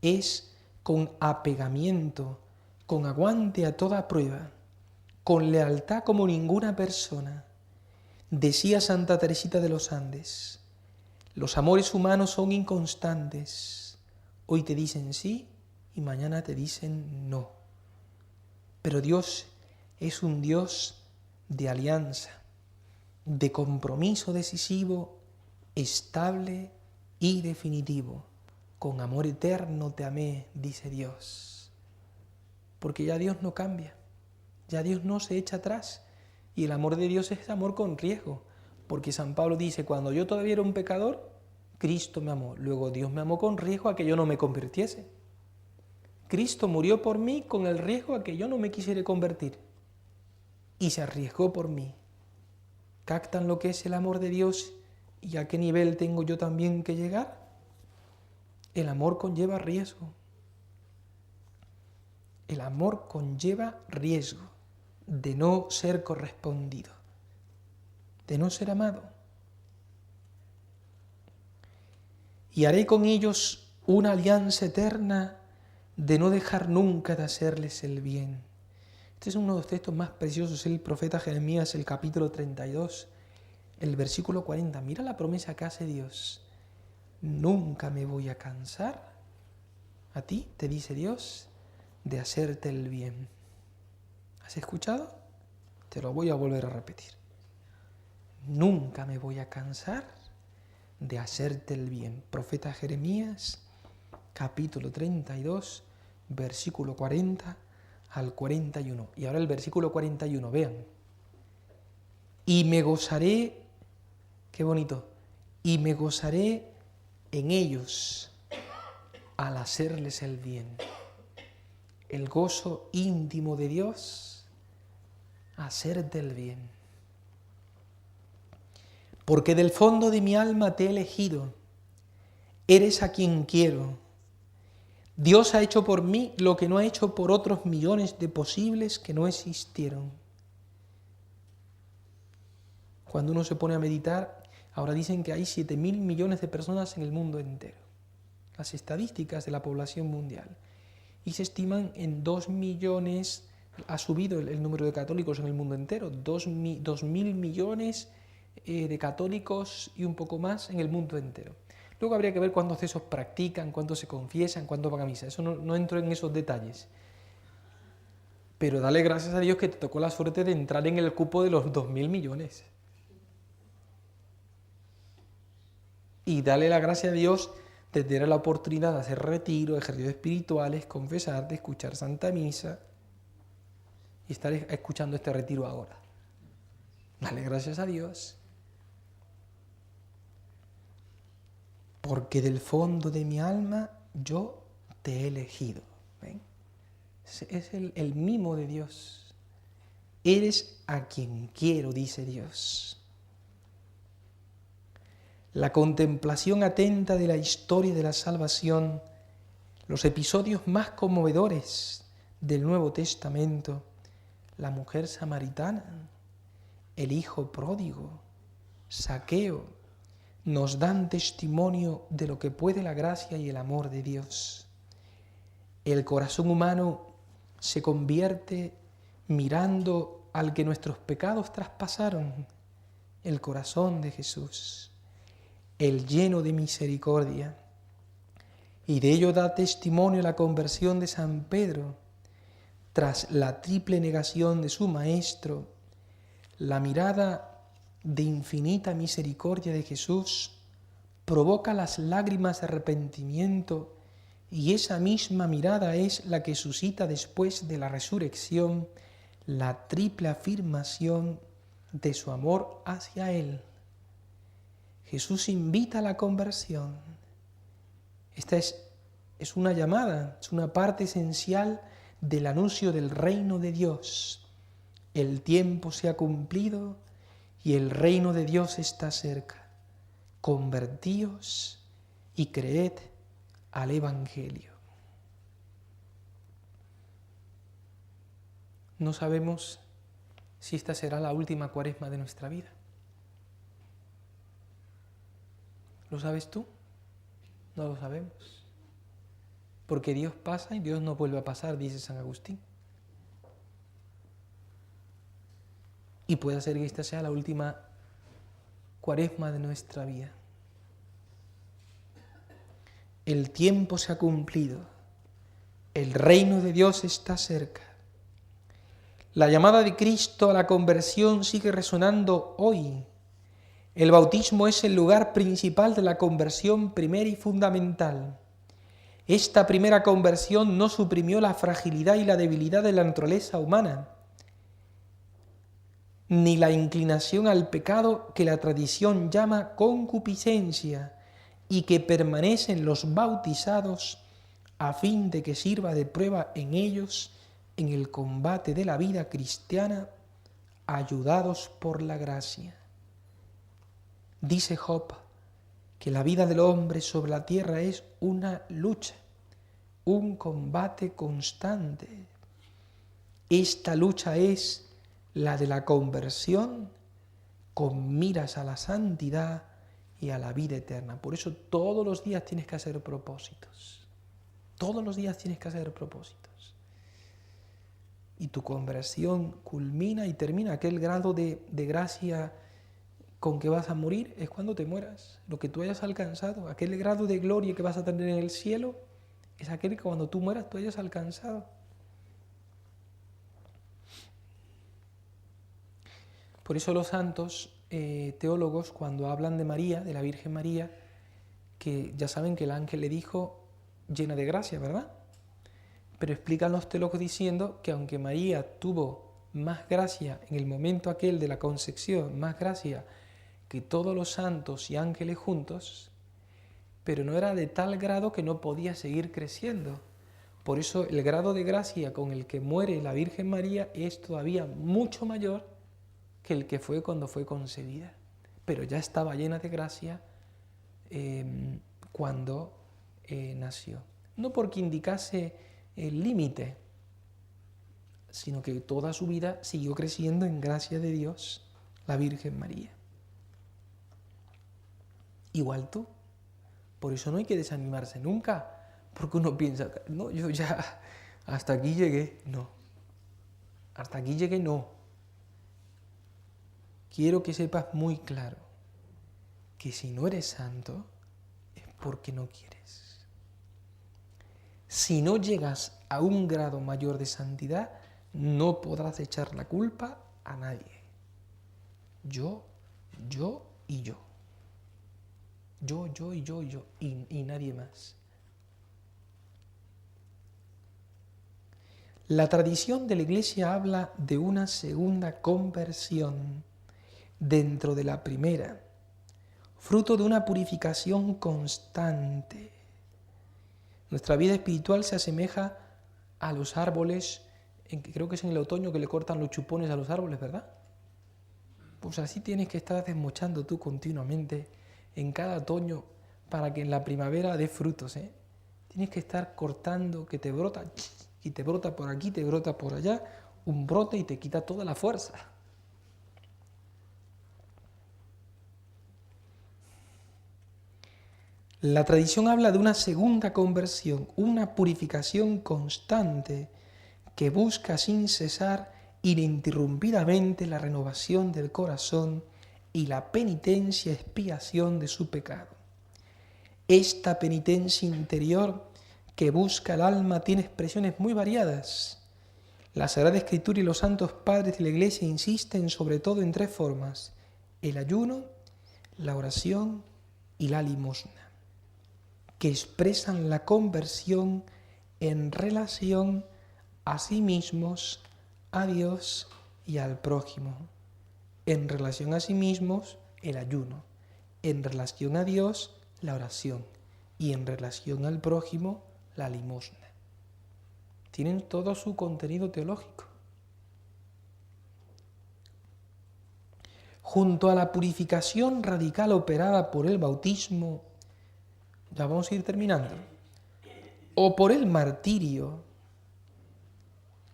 es con apegamiento, con aguante a toda prueba, con lealtad como ninguna persona. Decía Santa Teresita de los Andes, los amores humanos son inconstantes. Hoy te dicen sí y mañana te dicen no. Pero Dios es un Dios de alianza, de compromiso decisivo, estable y definitivo. Con amor eterno te amé, dice Dios. Porque ya Dios no cambia, ya Dios no se echa atrás. Y el amor de Dios es amor con riesgo. Porque San Pablo dice, cuando yo todavía era un pecador, Cristo me amó. Luego Dios me amó con riesgo a que yo no me convirtiese. Cristo murió por mí con el riesgo a que yo no me quisiera convertir. Y se arriesgó por mí. ¿Captan lo que es el amor de Dios y a qué nivel tengo yo también que llegar? El amor conlleva riesgo. El amor conlleva riesgo de no ser correspondido, de no ser amado. Y haré con ellos una alianza eterna de no dejar nunca de hacerles el bien. Este es uno de los textos más preciosos del profeta Jeremías, el capítulo 32, el versículo 40. Mira la promesa que hace Dios. Nunca me voy a cansar, a ti, te dice Dios, de hacerte el bien. ¿Has escuchado? Te lo voy a volver a repetir. Nunca me voy a cansar de hacerte el bien. Profeta Jeremías, capítulo 32, versículo 40 al 41. Y ahora el versículo 41, vean. Y me gozaré, qué bonito, y me gozaré en ellos al hacerles el bien. El gozo íntimo de Dios, hacerte el bien. Porque del fondo de mi alma te he elegido, eres a quien quiero. Dios ha hecho por mí lo que no ha hecho por otros millones de posibles que no existieron. Cuando uno se pone a meditar, ahora dicen que hay 7.000 millones de personas en el mundo entero. Las estadísticas de la población mundial. Y se estiman en 2 millones, ha subido el número de católicos en el mundo entero, 2.000 millones de católicos y un poco más en el mundo entero. Luego habría que ver cuántos de esos practican, cuántos se confiesan, cuántos van a misa. Eso no entro en esos detalles. Pero dale gracias a Dios que te tocó la suerte de entrar en el cupo de los 2.000 millones. Y dale la gracia a Dios de tener la oportunidad de hacer retiro, ejercicios espirituales, confesarte, escuchar Santa Misa y estar escuchando este retiro ahora. Dale gracias a Dios. Porque del fondo de mi alma yo te he elegido. ¿Ven? Es el mimo de Dios. Eres a quien quiero, dice Dios. La contemplación atenta de la historia de la salvación, los episodios más conmovedores del Nuevo Testamento, la mujer samaritana, el hijo pródigo, Zaqueo, nos dan testimonio de lo que puede la gracia y el amor de Dios. El corazón humano se convierte mirando al que nuestros pecados traspasaron, el corazón de Jesús, el lleno de misericordia. Y de ello da testimonio la conversión de San Pedro. Tras la triple negación de su maestro, la mirada de infinita misericordia de Jesús provoca las lágrimas de arrepentimiento, y esa misma mirada es la que suscita después de la resurrección la triple afirmación de su amor hacia Él. Jesús invita a la conversión. Esta es una llamada, es una parte esencial del anuncio del reino de Dios. El tiempo se ha cumplido y el reino de Dios está cerca. Convertíos y creed al Evangelio. No sabemos si esta será la última cuaresma de nuestra vida. ¿Lo sabes tú? No lo sabemos. Porque Dios pasa y Dios no vuelve a pasar, dice San Agustín. Y puede ser que esta sea la última cuaresma de nuestra vida. El tiempo se ha cumplido. El reino de Dios está cerca. La llamada de Cristo a la conversión sigue resonando hoy. El bautismo es el lugar principal de la conversión primera y fundamental. Esta primera conversión no suprimió la fragilidad y la debilidad de la naturaleza humana, ni la inclinación al pecado que la tradición llama concupiscencia y que permanece en los bautizados a fin de que sirva de prueba en ellos en el combate de la vida cristiana, ayudados por la gracia. Dice Job que la vida del hombre sobre la tierra es una lucha, un combate constante. Esta lucha es la de la conversión con miras a la santidad y a la vida eterna. Por eso todos los días tienes que hacer propósitos. Todos los días tienes que hacer propósitos. Y tu conversión culmina y termina aquel grado de gracia con que vas a morir, es cuando te mueras. Lo que tú hayas alcanzado, aquel grado de gloria que vas a tener en el cielo, es aquel que cuando tú mueras tú hayas alcanzado. Por eso los santos teólogos, cuando hablan de María, de la Virgen María, que ya saben que el ángel le dijo llena de gracia, ¿verdad? Pero explican los teólogos diciendo que aunque María tuvo más gracia en el momento aquel de la concepción, más gracia que todos los santos y ángeles juntos, pero no era de tal grado que no podía seguir creciendo. Por eso el grado de gracia con el que muere la Virgen María es todavía mucho mayor que el que fue cuando fue concebida. Pero ya estaba llena de gracia cuando nació. No porque indicase el límite, sino que toda su vida siguió creciendo en gracia de Dios, la Virgen María. Igual tú. Por eso no hay que desanimarse nunca, porque uno piensa, no, yo ya hasta aquí llegué. No, hasta aquí llegué no. Quiero que sepas muy claro que si no eres santo es porque no quieres. Si no llegas a un grado mayor de santidad, no podrás echar la culpa a nadie. Yo y yo. Yo y nadie más. La tradición de la Iglesia habla de una segunda conversión dentro de la primera, fruto de una purificación constante. Nuestra vida espiritual se asemeja a los árboles, creo que es en el otoño que le cortan los chupones a los árboles, ¿verdad? Pues así tienes que estar desmochando tú continuamente en cada otoño para que en la primavera dé frutos, ¿eh? Tienes que estar cortando, que te brota, y te brota por aquí, te brota por allá, un brote y te quita toda la fuerza. La tradición habla de una segunda conversión, una purificación constante que busca sin cesar ininterrumpidamente la renovación del corazón y la penitencia, expiación de su pecado. Esta penitencia interior que busca el alma tiene expresiones muy variadas. La Sagrada Escritura y los santos padres de la Iglesia insisten sobre todo en tres formas: el ayuno, la oración y la limosna, que expresan la conversión en relación a sí mismos, a Dios y al prójimo. En relación a sí mismos, el ayuno. En relación a Dios, la oración. Y en relación al prójimo, la limosna. Tienen todo su contenido teológico. Junto a la purificación radical operada por el bautismo, ya vamos a ir terminando, o por el martirio,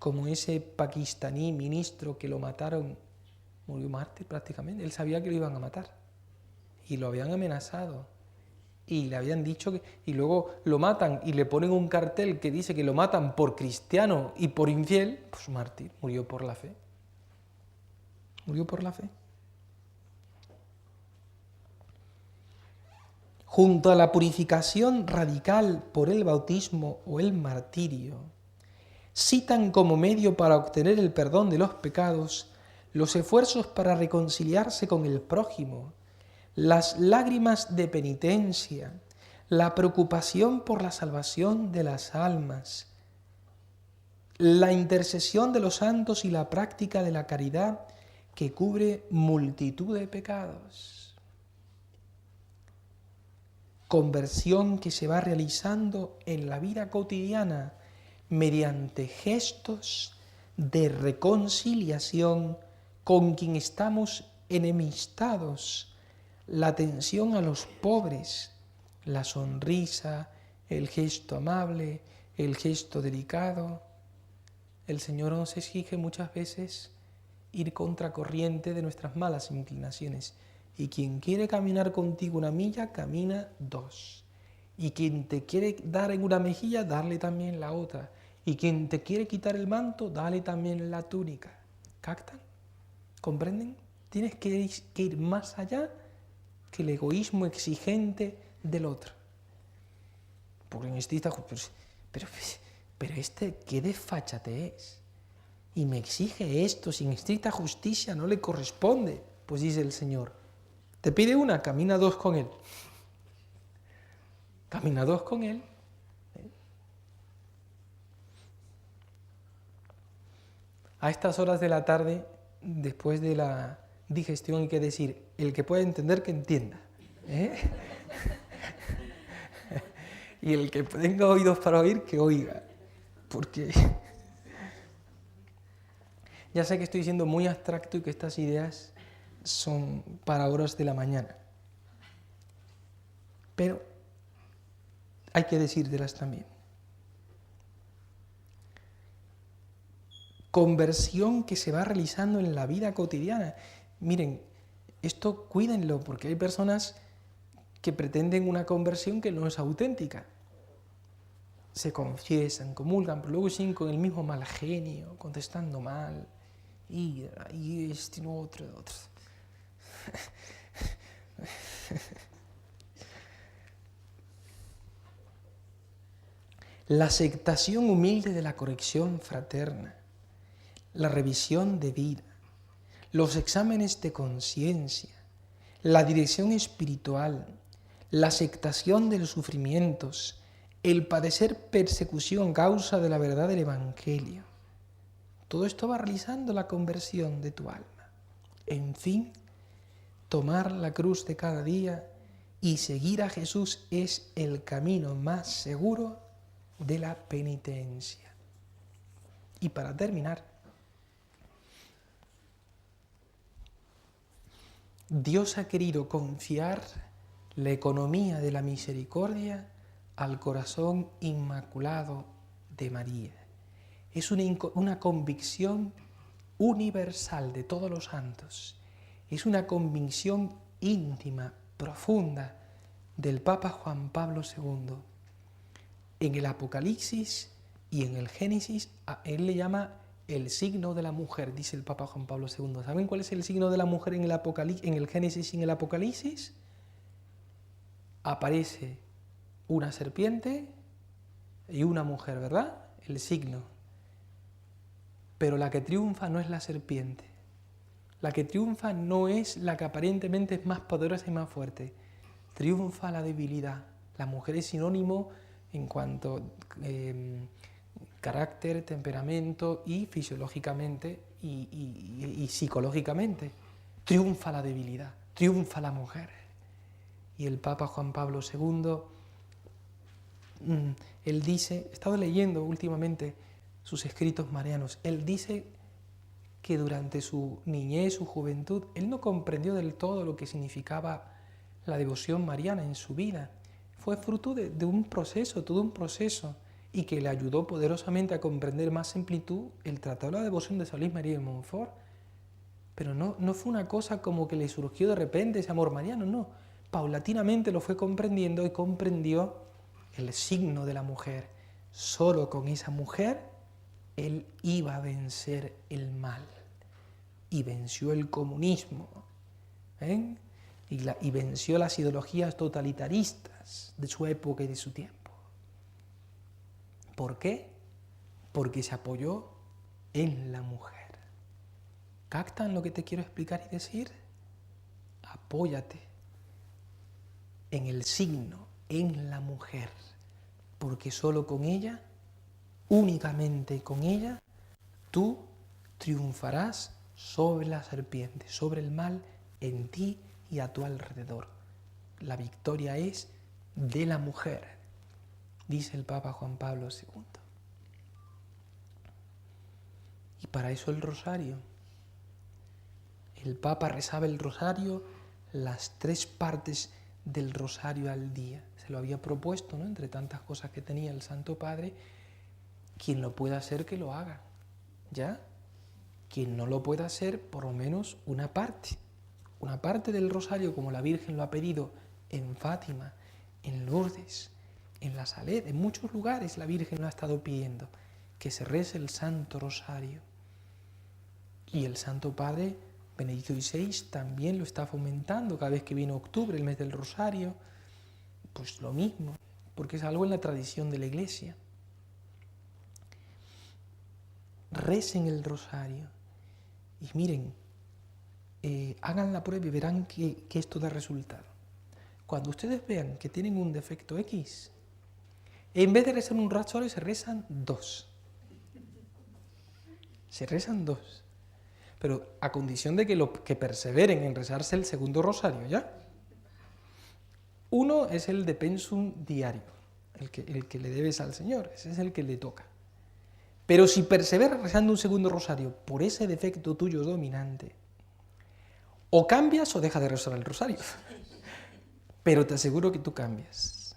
como ese pakistaní ministro que lo mataron, murió mártir prácticamente, él sabía que lo iban a matar y lo habían amenazado y le habían dicho que, y luego lo matan y le ponen un cartel que dice que lo matan por cristiano y por infiel, pues mártir, murió por la fe. Murió por la fe. Junto a la purificación radical por el bautismo o el martirio, citan como medio para obtener el perdón de los pecados los esfuerzos para reconciliarse con el prójimo, las lágrimas de penitencia, la preocupación por la salvación de las almas, la intercesión de los santos y la práctica de la caridad que cubre multitud de pecados. Conversión que se va realizando en la vida cotidiana mediante gestos de reconciliación con quien estamos enemistados, la atención a los pobres, la sonrisa, el gesto amable, el gesto delicado. El Señor nos exige muchas veces ir contracorriente de nuestras malas inclinaciones. Y quien quiere caminar contigo una milla, camina 2. Y quien te quiere dar en una mejilla, darle también la otra. Y quien te quiere quitar el manto, dale también la túnica. ¿Captan? ¿Comprenden? Tienes que ir más allá que el egoísmo exigente del otro. Porque en estricta justicia, pero este, ¿qué desfáchate es? Y me exige esto, sin estricta justicia no le corresponde. Pues dice el Señor, te pide una, camina 2 con él. Camina 2 con él. A estas horas de la tarde, después de la digestión, hay que decir, el que pueda entender, que entienda. Y el que tenga oídos para oír, que oiga. Porque ya sé que estoy siendo muy abstracto y que estas ideas son para horas de la mañana. Pero hay que decírtelas también. Conversión que se va realizando en la vida cotidiana. Miren, esto cuídenlo, porque hay personas que pretenden una conversión que no es auténtica. Se confiesan, comulgan, pero luego siguen con el mismo mal genio, contestando mal, y este, no, otro. La aceptación humilde de la corrección fraterna, la revisión de vida, los exámenes de conciencia, la dirección espiritual, la aceptación de los sufrimientos, el padecer persecución causa de la verdad del Evangelio. Todo esto va realizando la conversión de tu alma. En fin, tomar la cruz de cada día y seguir a Jesús es el camino más seguro de la penitencia. Y para terminar, Dios ha querido confiar la economía de la misericordia al corazón inmaculado de María. Es una convicción universal de todos los santos. Es una convicción íntima, profunda del Papa Juan Pablo II. En el Apocalipsis y en el Génesis, a él le llama el signo de la mujer, dice el Papa Juan Pablo II. ¿Saben cuál es el signo de la mujer en el Génesis y en el Apocalipsis? Aparece una serpiente y una mujer, ¿verdad? El signo. Pero la que triunfa no es la serpiente. La que triunfa no es la que aparentemente es más poderosa y más fuerte. Triunfa la debilidad. La mujer es sinónimo en cuanto carácter, temperamento y fisiológicamente y psicológicamente. Triunfa la debilidad, triunfa la mujer. Y el Papa Juan Pablo II, él dice, he estado leyendo últimamente sus escritos marianos, él dice que durante su niñez, su juventud, él no comprendió del todo lo que significaba la devoción mariana en su vida. Fue fruto de un proceso, todo un proceso, y que le ayudó poderosamente a comprender más en plenitud el tratado de la devoción de San Luis María de Montfort. Pero no fue una cosa como que le surgió de repente ese amor mariano, no. Paulatinamente lo fue comprendiendo y comprendió el signo de la mujer. Solo con esa mujer él iba a vencer el mal. Y venció el comunismo. Y venció las ideologías totalitaristas de su época y de su tiempo. ¿Por qué? Porque se apoyó en la mujer. ¿Captan lo que te quiero explicar y decir? Apóyate en el signo, en la mujer, porque solo con ella, únicamente con ella, tú triunfarás sobre la serpiente, sobre el mal en ti y a tu alrededor. La victoria es de la mujer, dice el Papa Juan Pablo II. Y para eso el rosario. El Papa rezaba el rosario, las 3 partes del rosario al día. Se lo había propuesto, ¿no? Entre tantas cosas que tenía el Santo Padre. Quien lo pueda hacer, que lo haga. ¿Ya? Quien no lo pueda hacer, por lo menos una parte. Una parte del rosario, como la Virgen lo ha pedido en Fátima, en Lourdes, en la Salet, en muchos lugares la Virgen lo ha estado pidiendo, que se rece el Santo Rosario. Y el Santo Padre Benedicto XVI también lo está fomentando cada vez que viene octubre, el mes del Rosario, pues lo mismo, porque es algo en la tradición de la Iglesia. Recen el Rosario y miren, hagan la prueba y verán que esto da resultado. Cuando ustedes vean que tienen un defecto X, en vez de rezar un rosario se rezan 2. Se rezan 2. Pero a condición de que perseveren en rezarse el segundo rosario, ¿ya? Uno es el de pensum diario, el que le debes al Señor, ese es el que le toca. Pero si perseveras rezando un segundo rosario por ese defecto tuyo dominante, o cambias o dejas de rezar el rosario. Pero te aseguro que tú cambias.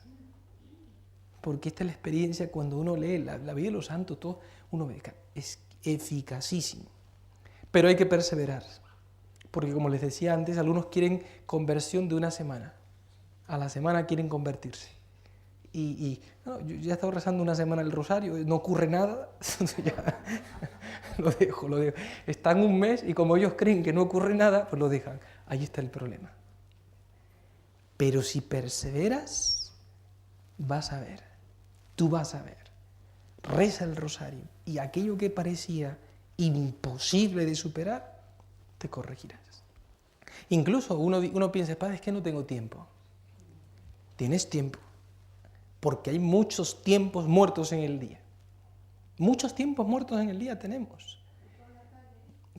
Porque esta es la experiencia cuando uno lee la vida de los santos, todo, uno ve que es eficacísimo. Pero hay que perseverar, porque como les decía antes, algunos quieren conversión de una semana, a la semana quieren convertirse. No, yo ya he estado rezando una semana el rosario, no ocurre nada, ya, lo dejo. Están un mes y como ellos creen que no ocurre nada, pues lo dejan. Ahí está el problema. Pero si perseveras, vas a ver, tú vas a ver. Reza el rosario y aquello que parecía imposible de superar, te corregirás. Incluso uno piensa, padre, es que no tengo tiempo. Tienes tiempo, porque hay muchos tiempos muertos en el día. Muchos tiempos muertos en el día tenemos.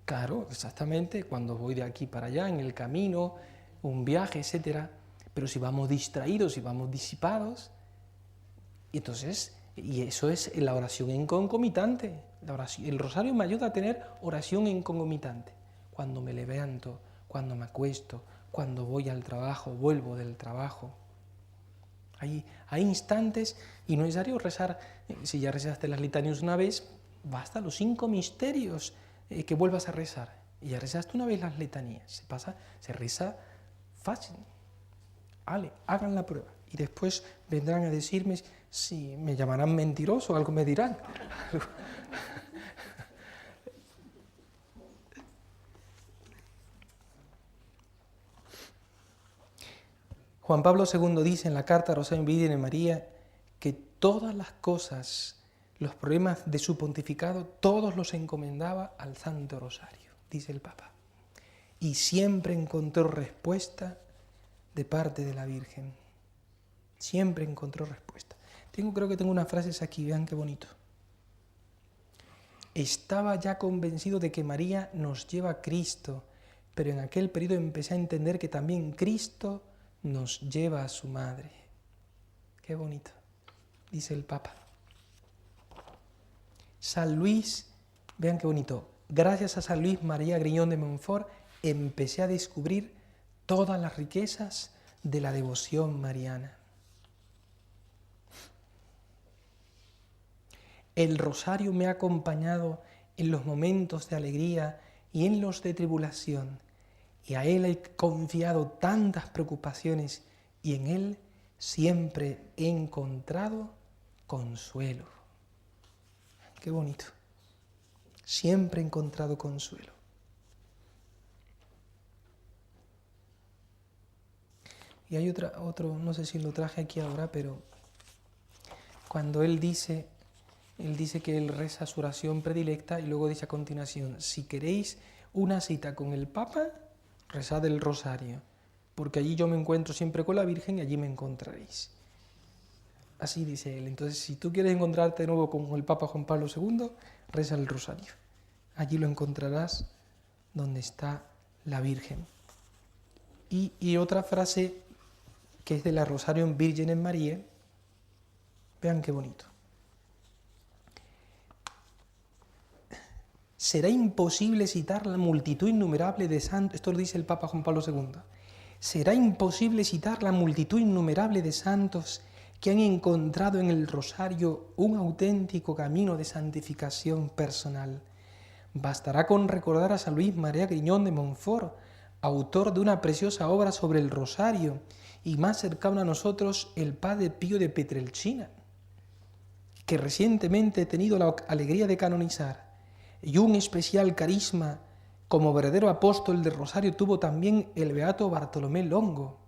Claro, exactamente, cuando voy de aquí para allá, en el camino, un viaje, etc. Pero si vamos distraídos, si vamos disipados, entonces, y eso es la oración en concomitante. El rosario me ayuda a tener oración en concomitante. Cuando me levanto, cuando me acuesto, cuando voy al trabajo, vuelvo del trabajo. Hay instantes y no es necesario rezar, si ya rezaste las litanías una vez, basta los 5 misterios que vuelvas a rezar. Y ya rezaste una vez las litanías, se reza fácil. Vale, hagan la prueba. Y después vendrán a decirme si me llamarán mentiroso o algo me dirán. Juan Pablo II dice en la carta a Rosario Virgen María que todas las cosas, los problemas de su pontificado, todos los encomendaba al Santo Rosario, dice el Papa. Y siempre encontró respuesta de parte de la Virgen. Siempre encontró respuesta. Creo que tengo unas frases aquí, vean qué bonito. Estaba ya convencido de que María nos lleva a Cristo, pero en aquel periodo empecé a entender que también Cristo nos lleva a su madre. Qué bonito, dice el Papa. San Luis, vean qué bonito, gracias a San Luis María Griñón de Montfort empecé a descubrir todas las riquezas de la devoción mariana. El rosario me ha acompañado en los momentos de alegría y en los de tribulación, y a él he confiado tantas preocupaciones, y en él siempre he encontrado consuelo. Qué bonito. Siempre he encontrado consuelo. Y hay otro, no sé si lo traje aquí ahora, pero cuando él dice que él reza su oración predilecta y luego dice a continuación, si queréis una cita con el Papa, rezad el rosario, porque allí yo me encuentro siempre con la Virgen y allí me encontraréis. Así dice él. Entonces, si tú quieres encontrarte de nuevo con el Papa Juan Pablo II, reza el rosario. Allí lo encontrarás donde está la Virgen. Y otra frase que es de la Rosario en Virgen en María, vean qué bonito. Será imposible citar la multitud innumerable de santos, esto lo dice el Papa Juan Pablo II, será imposible citar la multitud innumerable de santos que han encontrado en el rosario un auténtico camino de santificación personal. Bastará con recordar a San Luis María Griñón de Montfort, autor de una preciosa obra sobre el rosario, y más cercano a nosotros el Padre Pío de Pietrelcina, que recientemente he tenido la alegría de canonizar, y un especial carisma como verdadero apóstol del rosario tuvo también el beato Bartolomé Longo.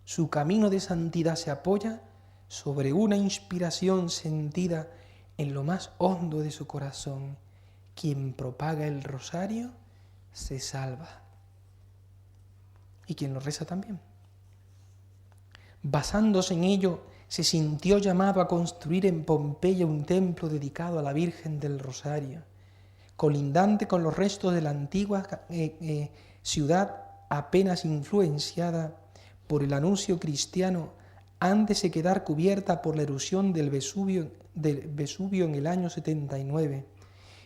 Su camino de santidad se apoya sobre una inspiración sentida en lo más hondo de su corazón. Quien propaga el rosario se salva. Y quien lo reza también. Basándose en ello, se sintió llamado a construir en Pompeya un templo dedicado a la Virgen del Rosario, colindante con los restos de la antigua ciudad apenas influenciada por el anuncio cristiano antes de quedar cubierta por la erupción del Vesubio en el año 79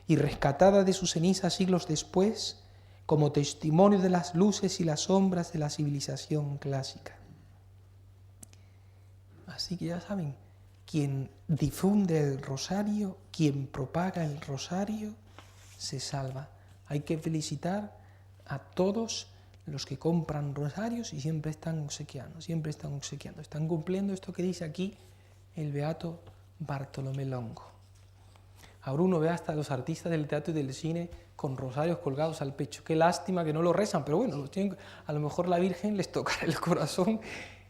y rescatada de sus cenizas siglos después como testimonio de las luces y las sombras de la civilización clásica. Así que ya saben, quien difunde el rosario, quien propaga el rosario, se salva. Hay que felicitar a todos los que compran rosarios y siempre están obsequiando, están cumpliendo esto que dice aquí el beato Bartolomé Longo. Ahora uno ve hasta los artistas del teatro y del cine con rosarios colgados al pecho. Qué lástima que no lo rezan, pero bueno, a lo mejor la Virgen les tocará el corazón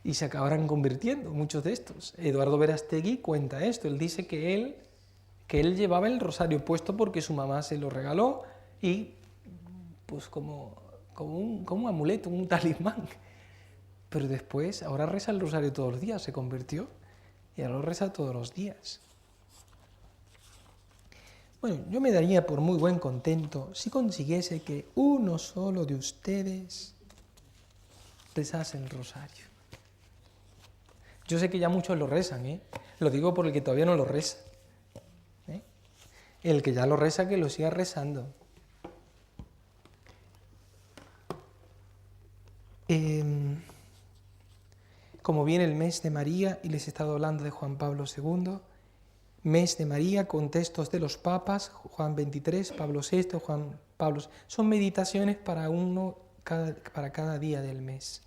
y se acabarán convirtiendo, muchos de estos. Eduardo Verástegui cuenta esto, él dice que él llevaba el rosario puesto porque su mamá se lo regaló y pues como un amuleto, un talismán. Pero después, ahora reza el rosario todos los días, se convirtió y ahora lo reza todos los días. Bueno, yo me daría por muy buen contento si consiguiese que uno solo de ustedes rezase el rosario. Yo sé que ya muchos lo rezan, lo digo por el que todavía no lo reza. El que ya lo reza, que lo siga rezando. Como viene el mes de María, y les he estado hablando de Juan Pablo II, mes de María con textos de los papas, Juan XXIII, Pablo VI, Juan Pablo... Son meditaciones para cada día del mes,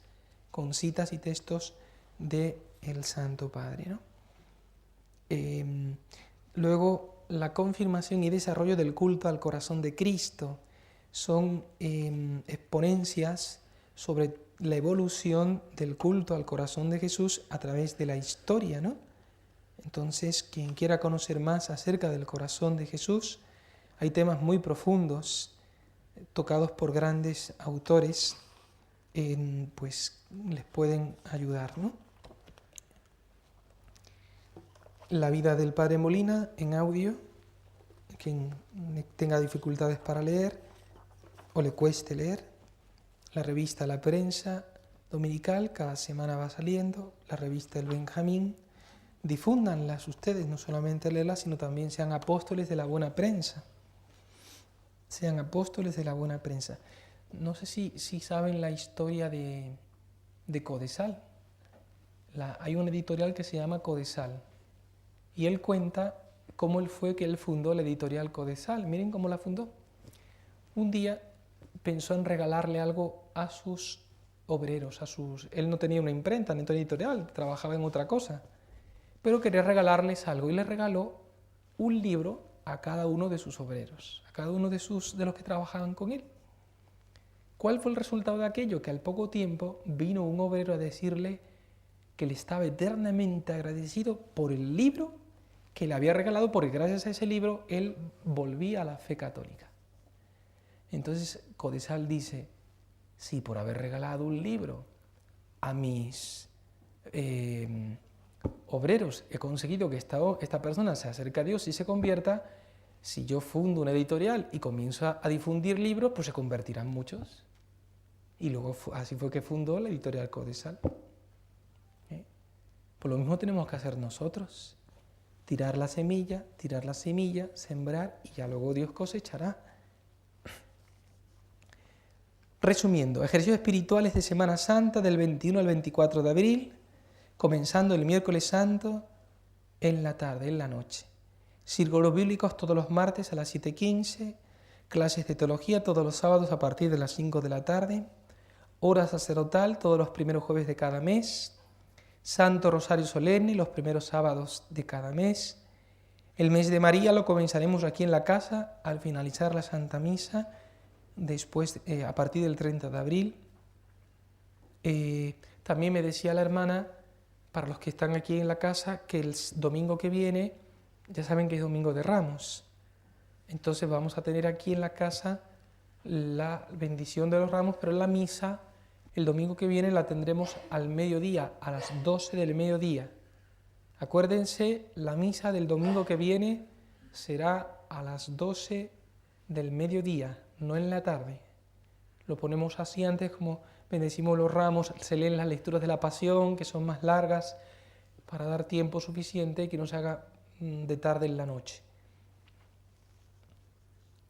con citas y textos del Santo Padre, ¿no? Luego, la confirmación y desarrollo del culto al corazón de Cristo son exponencias sobre la evolución del culto al corazón de Jesús a través de la historia, ¿no? Entonces, quien quiera conocer más acerca del corazón de Jesús, hay temas muy profundos tocados por grandes autores, pues les pueden ayudar, ¿no? La vida del Padre Molina en audio, quien tenga dificultades para leer o le cueste leer. La revista La Prensa dominical, cada semana va saliendo. La revista El Benjamín. Difúndanlas ustedes, no solamente leerlas, sino también sean apóstoles de la buena prensa. Sean apóstoles de la buena prensa. No sé si saben la historia de Codesal. Hay un editorial que se llama Codesal. Y él cuenta cómo fue que él fundó la editorial Codesal. Miren cómo la fundó. Un día pensó en regalarle algo a sus obreros, Él no tenía una imprenta, ni editorial, trabajaba en otra cosa. Pero quería regalarles algo y le regaló un libro a cada uno de sus obreros, a cada uno de los que trabajaban con él. ¿Cuál fue el resultado de aquello? Que al poco tiempo vino un obrero a decirle que le estaba eternamente agradecido por el libro que le había regalado, porque gracias a ese libro él volvía a la fe católica. Entonces Codesal dice, si por haber regalado un libro a mis obreros he conseguido que esta persona se acerque a Dios y se convierta, si yo fundo una editorial y comienzo a difundir libros, pues se convertirán muchos. Y luego así fue que fundó la editorial Codesal. Pues lo mismo tenemos que hacer nosotros. Tirar la semilla, sembrar y ya luego Dios cosechará. Resumiendo, ejercicios espirituales de Semana Santa del 21 al 24 de abril, comenzando el miércoles santo en la tarde, en la noche. Círculos bíblicos todos los martes a las 7:15, clases de teología todos los sábados a partir de las 5 de la tarde, hora sacerdotal todos los primeros jueves de cada mes, Santo Rosario Solemne los primeros sábados de cada mes. El mes de María lo comenzaremos aquí en la casa al finalizar la Santa Misa, después a partir del 30 de abril. También me decía la hermana, para los que están aquí en la casa, que el domingo que viene, ya saben que es Domingo de Ramos. Entonces vamos a tener aquí en la casa la bendición de los ramos, pero la misa el domingo que viene la tendremos al mediodía, a las 12 del mediodía. Acuérdense, la misa del domingo que viene será a las 12 del mediodía, no en la tarde. Lo ponemos así antes, como bendecimos los ramos, se leen las lecturas de la Pasión, que son más largas, para dar tiempo suficiente y que no se haga de tarde en la noche.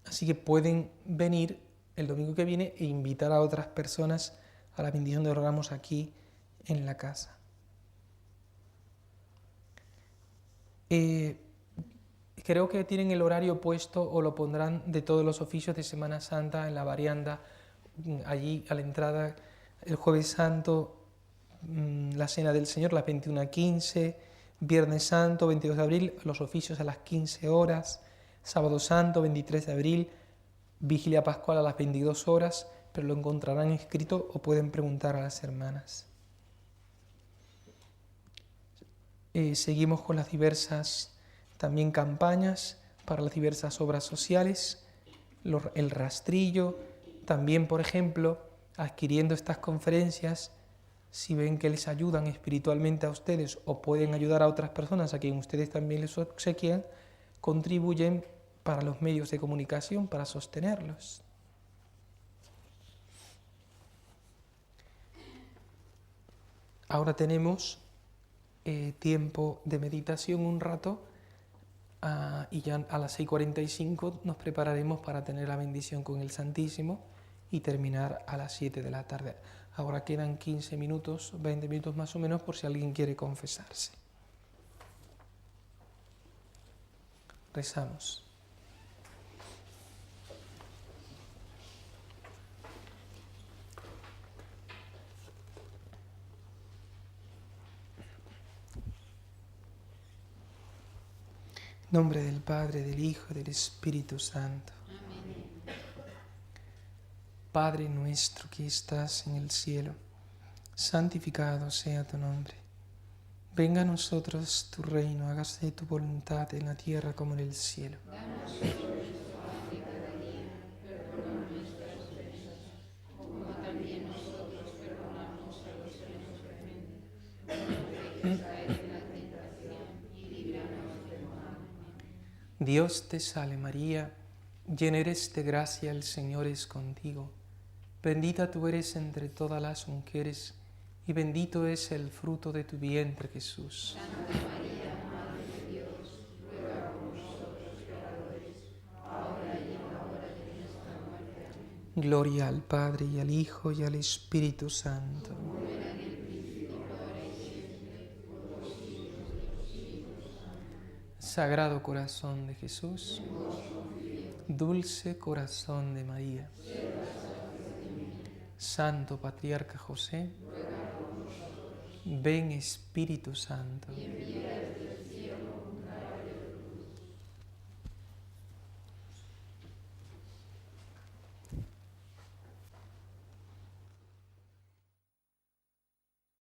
Así que pueden venir el domingo que viene e invitar a otras personas a la bendición de los ramos aquí en la casa. Creo que tienen el horario puesto o lo pondrán de todos los oficios de Semana Santa en la varianda, allí a la entrada, el Jueves Santo, la Cena del Señor, las 21:15, Viernes Santo, 22 de abril, los oficios a las 15 horas, Sábado Santo, 23 de abril, Vigilia Pascual a las 22 horas, pero lo encontrarán escrito o pueden preguntar a las hermanas. Seguimos con las diversas también campañas para las diversas obras sociales, el rastrillo, también, por ejemplo, adquiriendo estas conferencias, si ven que les ayudan espiritualmente a ustedes o pueden ayudar a otras personas a quien ustedes también les obsequian, contribuyen para los medios de comunicación, para sostenerlos. Ahora tenemos tiempo de meditación un rato y ya a las 6:45 nos prepararemos para tener la bendición con el Santísimo y terminar a las 7 de la tarde. Ahora quedan 15 minutos, 20 minutos más o menos por si alguien quiere confesarse. Rezamos. Nombre del Padre, del Hijo y del Espíritu Santo. Amén. Padre nuestro que estás en el cielo, santificado sea tu nombre. Venga a nosotros tu reino, hágase tu voluntad en la tierra como en el cielo. Danos hoy nuestro pan de cada día, perdona nuestras ofensas, como también nosotros perdonamos a los que nos ofenden. No nos dejes caer en la tentación y líbranos del mal. Dios te salve María, llena eres de gracia, el Señor es contigo. Bendita tú eres entre todas las mujeres, y bendito es el fruto de tu vientre, Jesús. Santa María, Madre de Dios, ruega por nosotros pecadores, ahora y en la hora de nuestra muerte. Amén. Gloria al Padre, y al Hijo, y al Espíritu Santo. Como era en el principio, ahora y siempre, por los siglos de los siglos. Amén. Sagrado corazón de Jesús, dulce corazón de María, Santo Patriarca José, ven Espíritu Santo. Y envía